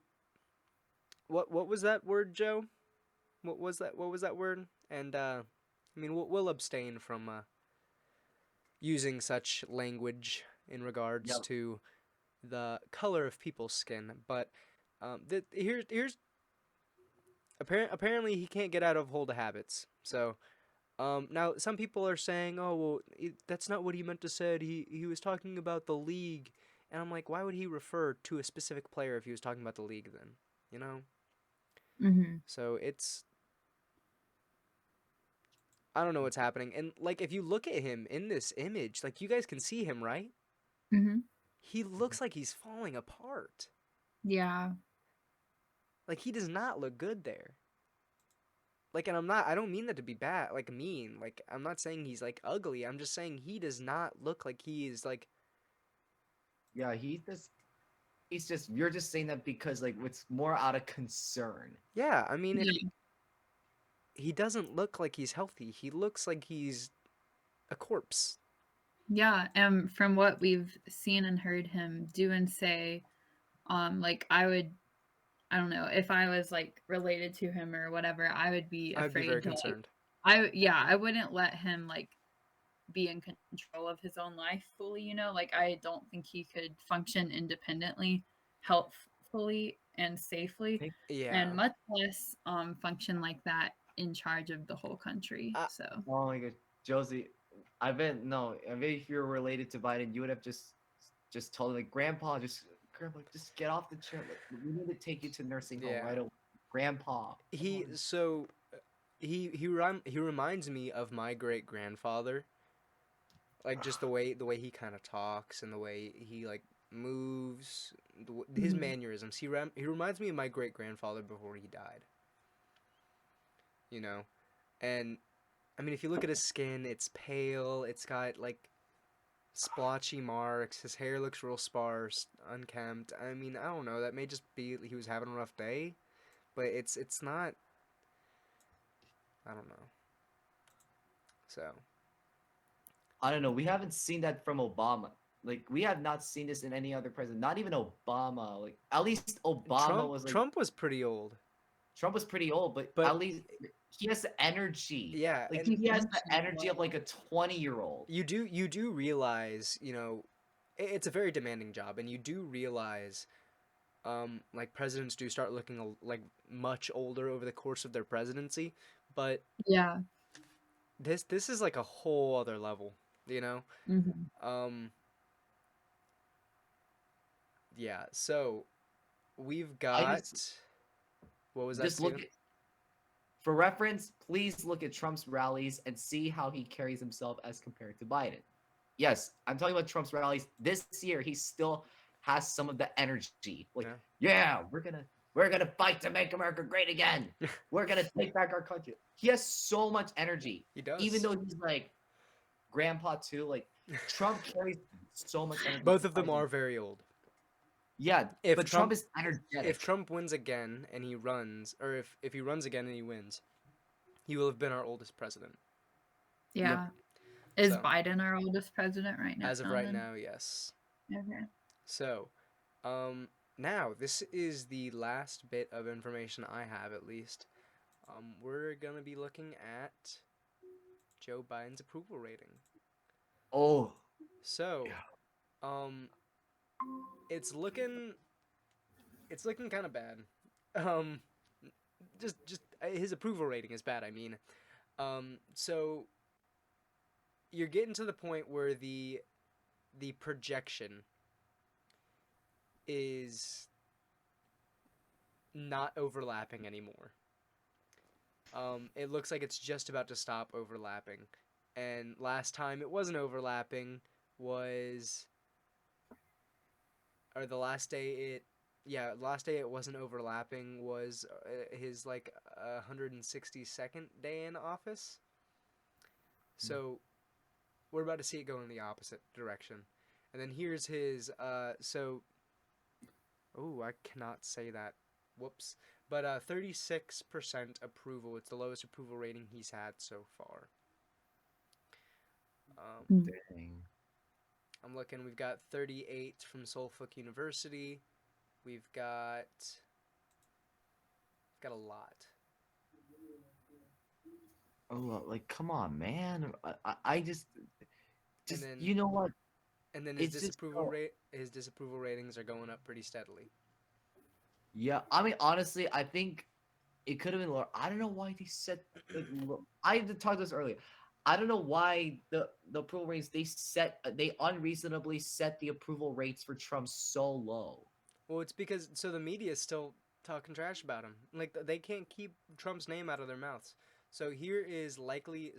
What was that word, Joe? What was that word? And I mean, we'll abstain from using such language in regards Yep. to the color of people's skin. But here's apparently he can't get out of hold of habits. So now some people are saying, oh well, that's not what he meant to say. He was talking about the league, and I'm like, why would he refer to a specific player if he was talking about the league then? You know. Mm-hmm. So I don't know what's happening. And like if you look at him in this image, like you guys can see him, right? Mm-hmm. He looks like he's falling apart. Yeah. Like he does not look good there. Like, and I don't mean that to be bad, like mean. Like I'm not saying he's like ugly. I'm just saying he does not look like he is like. Yeah, he's just you're just saying that because like it's more out of concern. Yeah, I mean, Yeah. he doesn't look like he's healthy. He looks like he's a corpse. Yeah, and from what we've seen and heard him do and say, like I don't know, if I was like related to him or whatever, I would be I'd be very afraid to like concerned. I wouldn't let him like be in control of his own life fully, you know? Like I don't think he could function independently, helpfully and safely, Yeah. and much less function like that in charge of the whole country. I, So, Oh my god, Josie, I bet no. I bet if you're related to Biden, you would have just told him like, Grandpa, just get off the chair. Like, we need to take you to nursing home yeah. right away, Grandpa. Come He on. so he reminds me of my great grandfather. Like just the way he kind of talks and the way he like moves, his mhm. mannerisms. He reminds me of my great grandfather before he died. You know, and I mean, if you look at his skin, it's pale. It's got like splotchy marks. His hair looks real sparse, unkempt. I mean, I don't know. That may just be he was having a rough day, but it's not. I don't know. So I don't know. We haven't seen that from Obama. Like, we have not seen this in any other president. Not even Obama. Like, at least Obama was like Trump was pretty old, Trump was pretty old, but but at least he has the energy. yeah, Like, and he has the energy of like a 20-year-old. you do realize, it's a very demanding job, and you do realize, like presidents do start looking like much older over the course of their presidency, but Yeah. this is like a whole other level, you know. Mhm. Um, yeah. So we've I got just what was that, just look Steven? at For reference, please look at Trump's rallies and see how he carries himself as compared to Biden. Yes, I'm talking about Trump's rallies. This year, he still has some of the energy. Like, Yeah. yeah, we're gonna fight to make America great again. We're gonna take back our country. He has so much energy, He even does. though he's like grandpa too. Like Trump carries so much energy. Both of them Surprising. are very old. Yeah, If but Trump Trump is if energetic. Trump wins again and he runs, or if he runs again and he wins, he will have been our oldest president. Yep. Yeah. Is So Biden our oldest president right now as of right then? now, yes. Okay. So, now this is the last bit of information I have, at least. We're gonna be looking at Joe Biden's approval rating. Oh, So, um, it's looking it's looking kind of bad. Um, just his approval rating is bad. I mean, so you're getting to the point where the projection is not overlapping anymore. It looks like it's just about to stop overlapping. And last time it wasn't overlapping was, or the last day it wasn't overlapping was his like 162nd day in office. So we're about to see it go in the opposite direction. And then here's his oh, I cannot say that. Whoops. But 36% approval. It's the lowest approval rating he's had so far. dang. I'm looking. We've got 38 from Suffolk University. We've got a lot. Oh, like, come on, man. I just, And then you know what? and then It's just so, his disapproval ratings are going up pretty steadily. yeah. I mean, honestly, I think it could have been lower. I don't know why they set like I talked about this earlier. I don't know why the approval rates they unreasonably set the approval rates for Trump so low. Well, it's because so the media is still talking trash about him. Like they can't keep Trump's name out of their mouths. So here is likely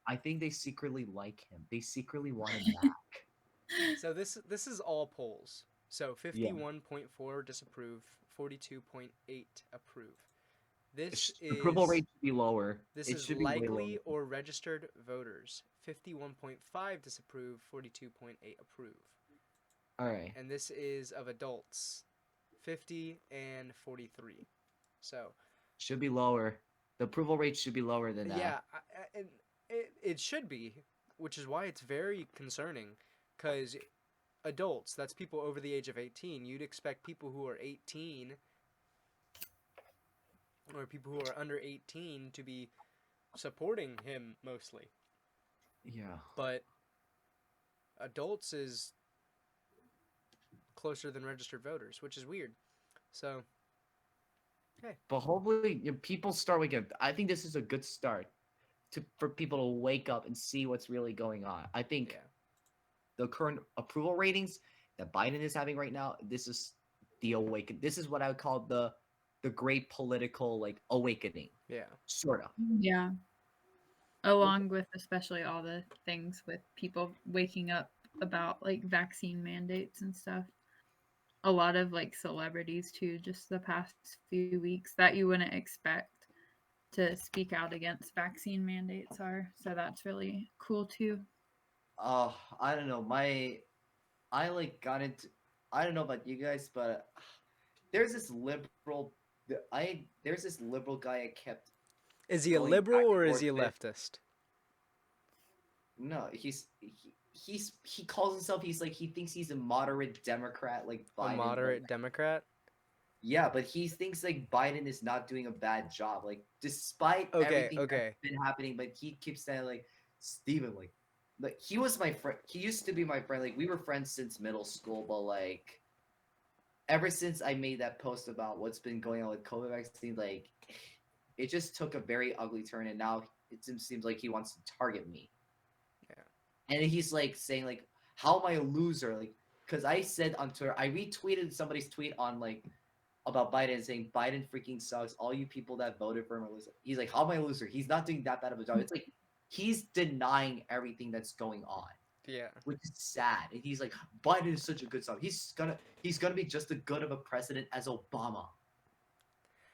I think they secretly like him. They secretly want him back. so this is all polls. So Yeah. 51.4 disapprove, 42.8 approve. This Approval is rate should be lower. this It is should be way lower. likely or registered voters. 51.5 disapprove, 42.8 approve. All right. And this is of adults, 50 and 43. So Should be lower. The approval rate should be lower than that. yeah, it should be. which is why it's very concerning, because adults, that's people over the age of 18, you'd expect people who are 18 or people who are under 18 to be supporting him mostly. Yeah. But adults is closer than registered voters, which is weird. So, hey. But hopefully, people start waking up. I think this is a good start for people to wake up and see what's really going on. I think Yeah. the current approval ratings that Biden is having right now, this is the awaken. This is what I would call the great political like awakening, Yeah. sort of. Yeah. Along with especially all the things with people waking up about like vaccine mandates and stuff. A lot of like celebrities too, just the past few weeks that you wouldn't expect to speak out against vaccine mandates are. So that's really cool too. I don't know. I like got into. I don't know about you guys, but there's this liberal. There's this liberal guy I kept. Is he a Going liberal back and or is forth he a with- leftist? No, he calls himself. He's like he thinks he's a moderate Democrat, like Biden. A but, moderate like, Democrat? yeah, but he thinks like Biden is not doing a bad job. Like despite Okay, everything okay. that's been happening, but he keeps saying like Steven, like he was my friend. He used to be my friend. Like we were friends since middle school, but like ever since I made that post about what's been going on with COVID vaccine, like it just took a very ugly turn, and now it seems like he wants to target me. Yeah. And he's like saying like, "How am I a loser?" Like, because I said on Twitter, I retweeted somebody's tweet on like about Biden saying Biden freaking sucks. All you people that voted for him are losers. He's like, "How am I a loser?" He's not doing that bad of a job. It's like he's denying everything that's going on, Yeah. which is sad. And he's like, Biden is such a good son. He's gonna be just as good of a president as Obama.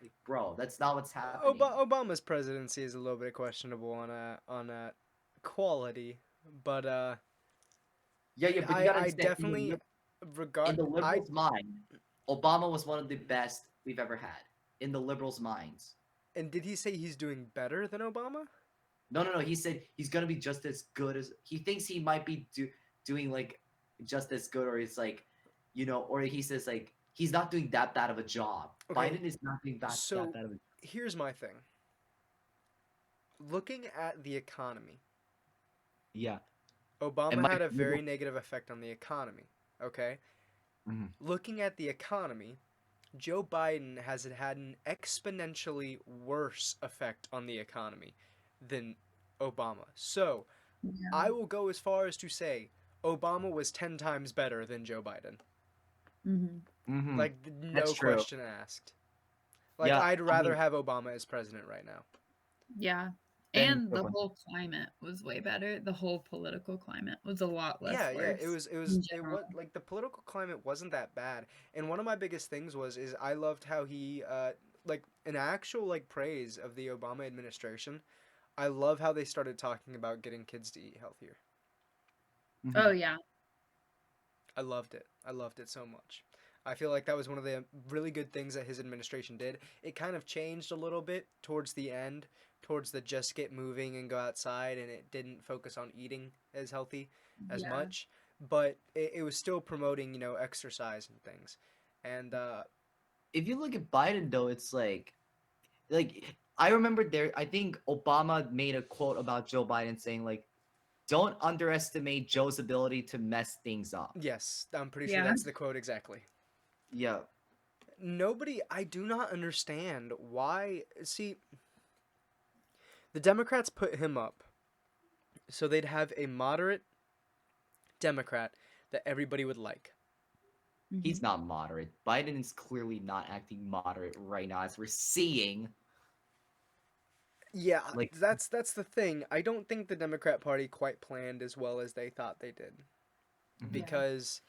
Like, bro, that's not what's happening. Obama's presidency is a little bit questionable on quality, but Yeah, but you gotta I understand. definitely In the I liberals' mind, Obama was one of the best we've ever had. In the liberals' minds. and did he say he's doing better than Obama? No. He said he's gonna be just as good as he thinks he might be doing like just as good, or it's like, or he says like he's not doing that bad of a job. Okay, Biden is not doing that so bad of a job. here's my thing. Looking at the economy, Yeah. Obama my had a liberal- very negative effect on the economy. Okay, Mhm. looking at the economy, Joe Biden has had an exponentially worse effect on the economy than Obama. So, Yeah. I will go as far as to say Obama was 10 times better than Joe Biden. Mm-hmm. Like, no That's true. question asked. Like, Yeah, I'd I rather mean- have Obama as president right now. Yeah. Then And the Brooklyn. whole climate was way better. The whole political climate was a lot less Yeah, worse. it was in it general. was like the political climate wasn't that bad. And one of my biggest things is I loved how he like an actual like praise of the Obama administration. I love how they started talking about getting kids to eat healthier. Oh yeah. I loved it. I loved it so much. I feel like that was one of the really good things that his administration did. It kind of changed a little bit towards the end, towards the just get moving and go outside, and it didn't focus on eating as healthy as Yeah. much. But it was still promoting, exercise and things. And If you look at Biden though, it's like I remember I think Obama made a quote about Joe Biden saying like, don't underestimate Joe's ability to mess things up. yes, I'm pretty sure Yeah. that's the quote exactly. Yeah. I do not understand why. See, the Democrats put him up so they'd have a moderate Democrat that everybody would like. He's not moderate. Biden is clearly not acting moderate right now, as we're seeing. Yeah, Like- that's the thing. I don't think the Democrat Party quite planned as well as they thought they did. Mhm. Because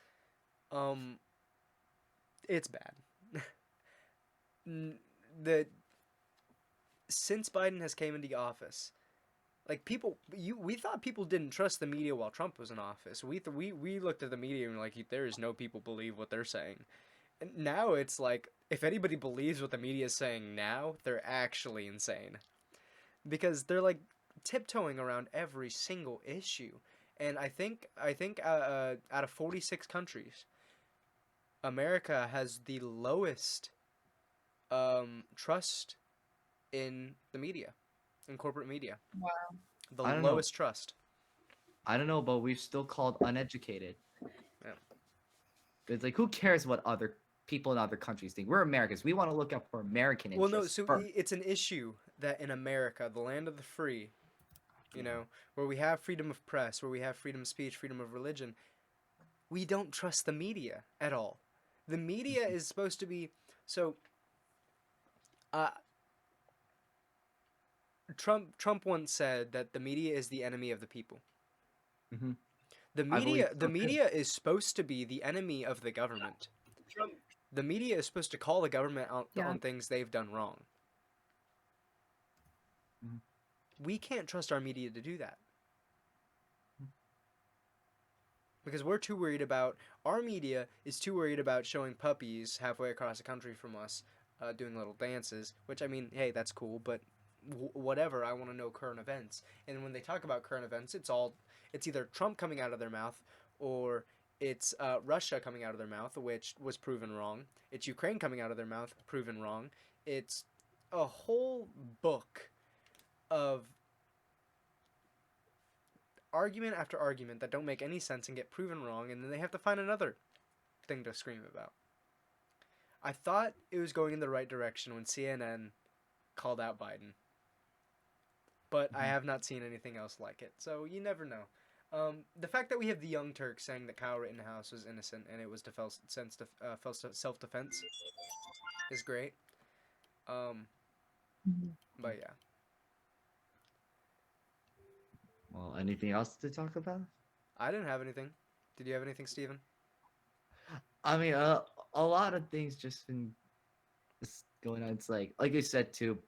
it's bad. the Since Biden has came into office, like we thought people didn't trust the media while Trump was in office. We looked at the media and were like, there is no people believe what they're saying. And now it's like, if anybody believes what the media is saying now, they're actually insane. Because they're like tiptoeing around every single issue. And I think out of 46 countries, America has the lowest trust in the media, in corporate media. Wow. The I don't know. lowest trust. I don't know, but we're still called uneducated. Yeah. It's like, who cares what other people in other countries think? We're Americans. We want to look out for American Well, interests no, so first. it's an issue that in America, the land of the free, you know, where we have freedom of press, where we have freedom of speech, freedom of religion, we don't trust the media at all. The media is supposed to be so. Uh, Trump once said that the media is the enemy of the people. Mhm. The I believe media, so the too. media is supposed to be the enemy of the government. The media is supposed to call the government out Yeah. on things they've done wrong. Mhm. We can't trust our media to do that. Because we're too worried about, our media is too worried about showing puppies halfway across the country from us doing little dances, which, I mean, hey, that's cool, but whatever, I want to know current events. And when they talk about current events, it's either Trump coming out of their mouth, or it's Russia coming out of their mouth, which was proven wrong. It's Ukraine coming out of their mouth, proven wrong. It's a whole book of argument after argument that don't make any sense and get proven wrong, and then they have to find another thing to scream about. I thought it was going in the right direction when CNN called out Biden, but I have not seen anything else like it, so you never know. The fact that we have the Young Turks saying that Kyle Rittenhouse was innocent and it was self-defense is great. Mhm. But yeah. Well, anything else to talk about? I didn't have anything. Did you have anything, Steven? I mean, a lot of things just been going on. It's like I said too,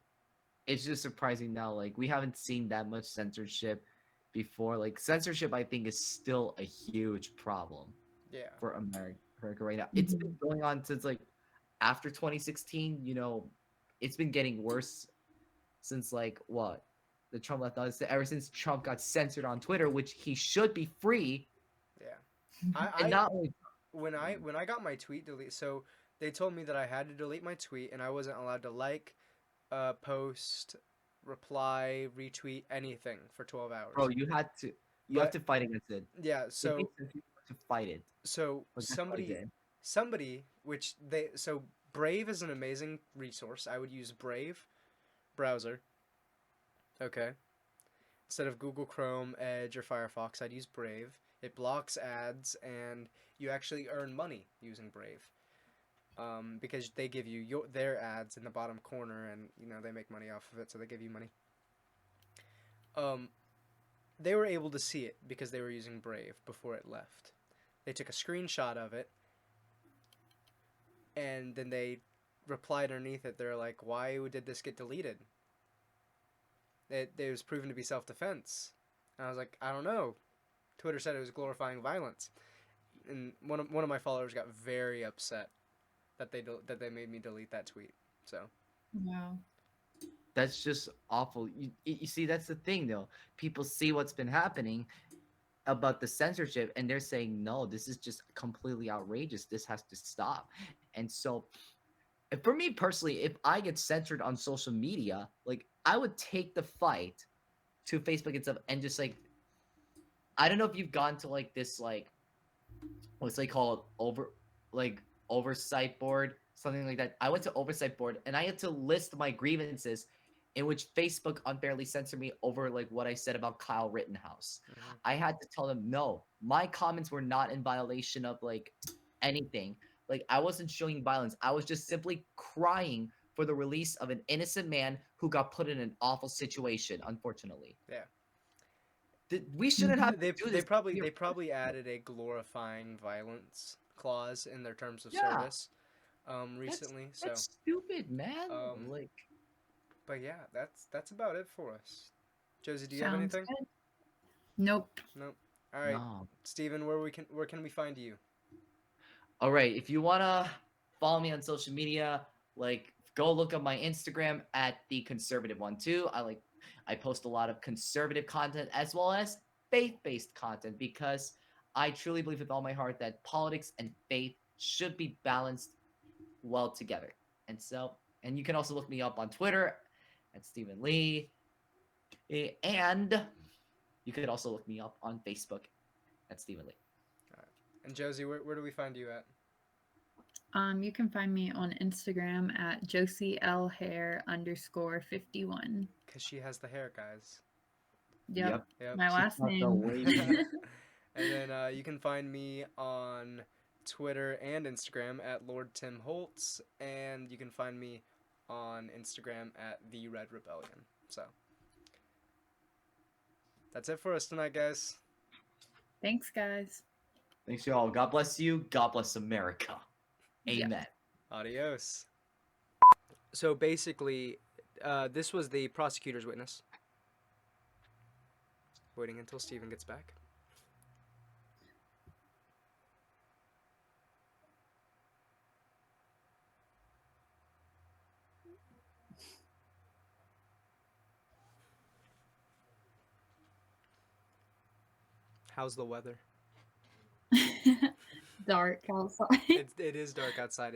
it's just surprising now. Like, we haven't seen that much censorship before. Like, censorship, I think, is still a huge problem Yeah. for America right now. It's been going on since like after 2016. You know, it's been getting worse since like what the Trump left office. Ever since Trump got censored on Twitter, which he should be free, Yeah. and not only When I got my tweet deleted, so they told me that I had to delete my tweet and I wasn't allowed to like, post, reply, retweet anything for 12 hours. bro, you have But to fight against it. yeah, If you have to fight it. so Like, that's what I did. somebody which they so Brave is an amazing resource. I would use Brave browser. Okay. Instead of Google Chrome, Edge, or Firefox, I'd use Brave. It blocks ads, and you actually earn money using Brave. Because they give you their ads in the bottom corner, and they make money off of it, so they give you money. They were able to see it because they were using Brave before it left. They took a screenshot of it, and then they replied underneath it. They're like, "Why did this get deleted?" It was proven to be self-defense. And I was like, I don't know. Twitter said it was glorifying violence, and one of my followers got very upset that they made me delete that tweet. So Wow. That's just awful. You see, that's the thing though. People see what's been happening about the censorship, and they're saying, no, this is just completely outrageous. This has to stop. And so, for me personally, if I get censored on social media, like, I would take the fight to Facebook and stuff, and just like, I don't know if you've gone to like this, like, what's they call it, oversight board, something like that. I went to oversight board and I had to list my grievances, in which Facebook unfairly censored me over like what I said about Kyle Rittenhouse. I had to tell them, no, my comments were not in violation of like anything. Like, I wasn't showing violence. I was just simply crying for the release of an innocent man who got put in an awful situation, unfortunately. yeah, We shouldn't have they to do they this. probably added a glorifying violence clause in their terms of Yeah. service recently. That's stupid, man. Um, Like, but yeah, that's about it for us. Josie, do you have Sounds anything? good. Nope. Nope. All right, no. Steven, where can we find you? All right, if you wanna follow me on social media, like, go look up my Instagram at the conservative one too. I like I post a lot of conservative content as well as faith-based content because I truly believe with all my heart that politics and faith should be balanced well together. And you can also look me up on Twitter at Stephen Lee. And you could also look me up on Facebook at Stephen Lee. And Josie, where do we find you at? You can find me on Instagram at JosieLHair_51. Because she has the hair, guys. Yep. Yep. My last got the name. wavy- And then you can find me on Twitter and Instagram at Lord Tim Holtz, and you can find me on Instagram at The Red Rebellion. So that's it for us tonight, guys. Thanks, guys. Thanks, y'all. God bless you. God bless America. Yep. Amen. Adios. So basically, this was the prosecutor's witness. Waiting until Steven gets back. How's the weather? Dark outside. It is dark outside.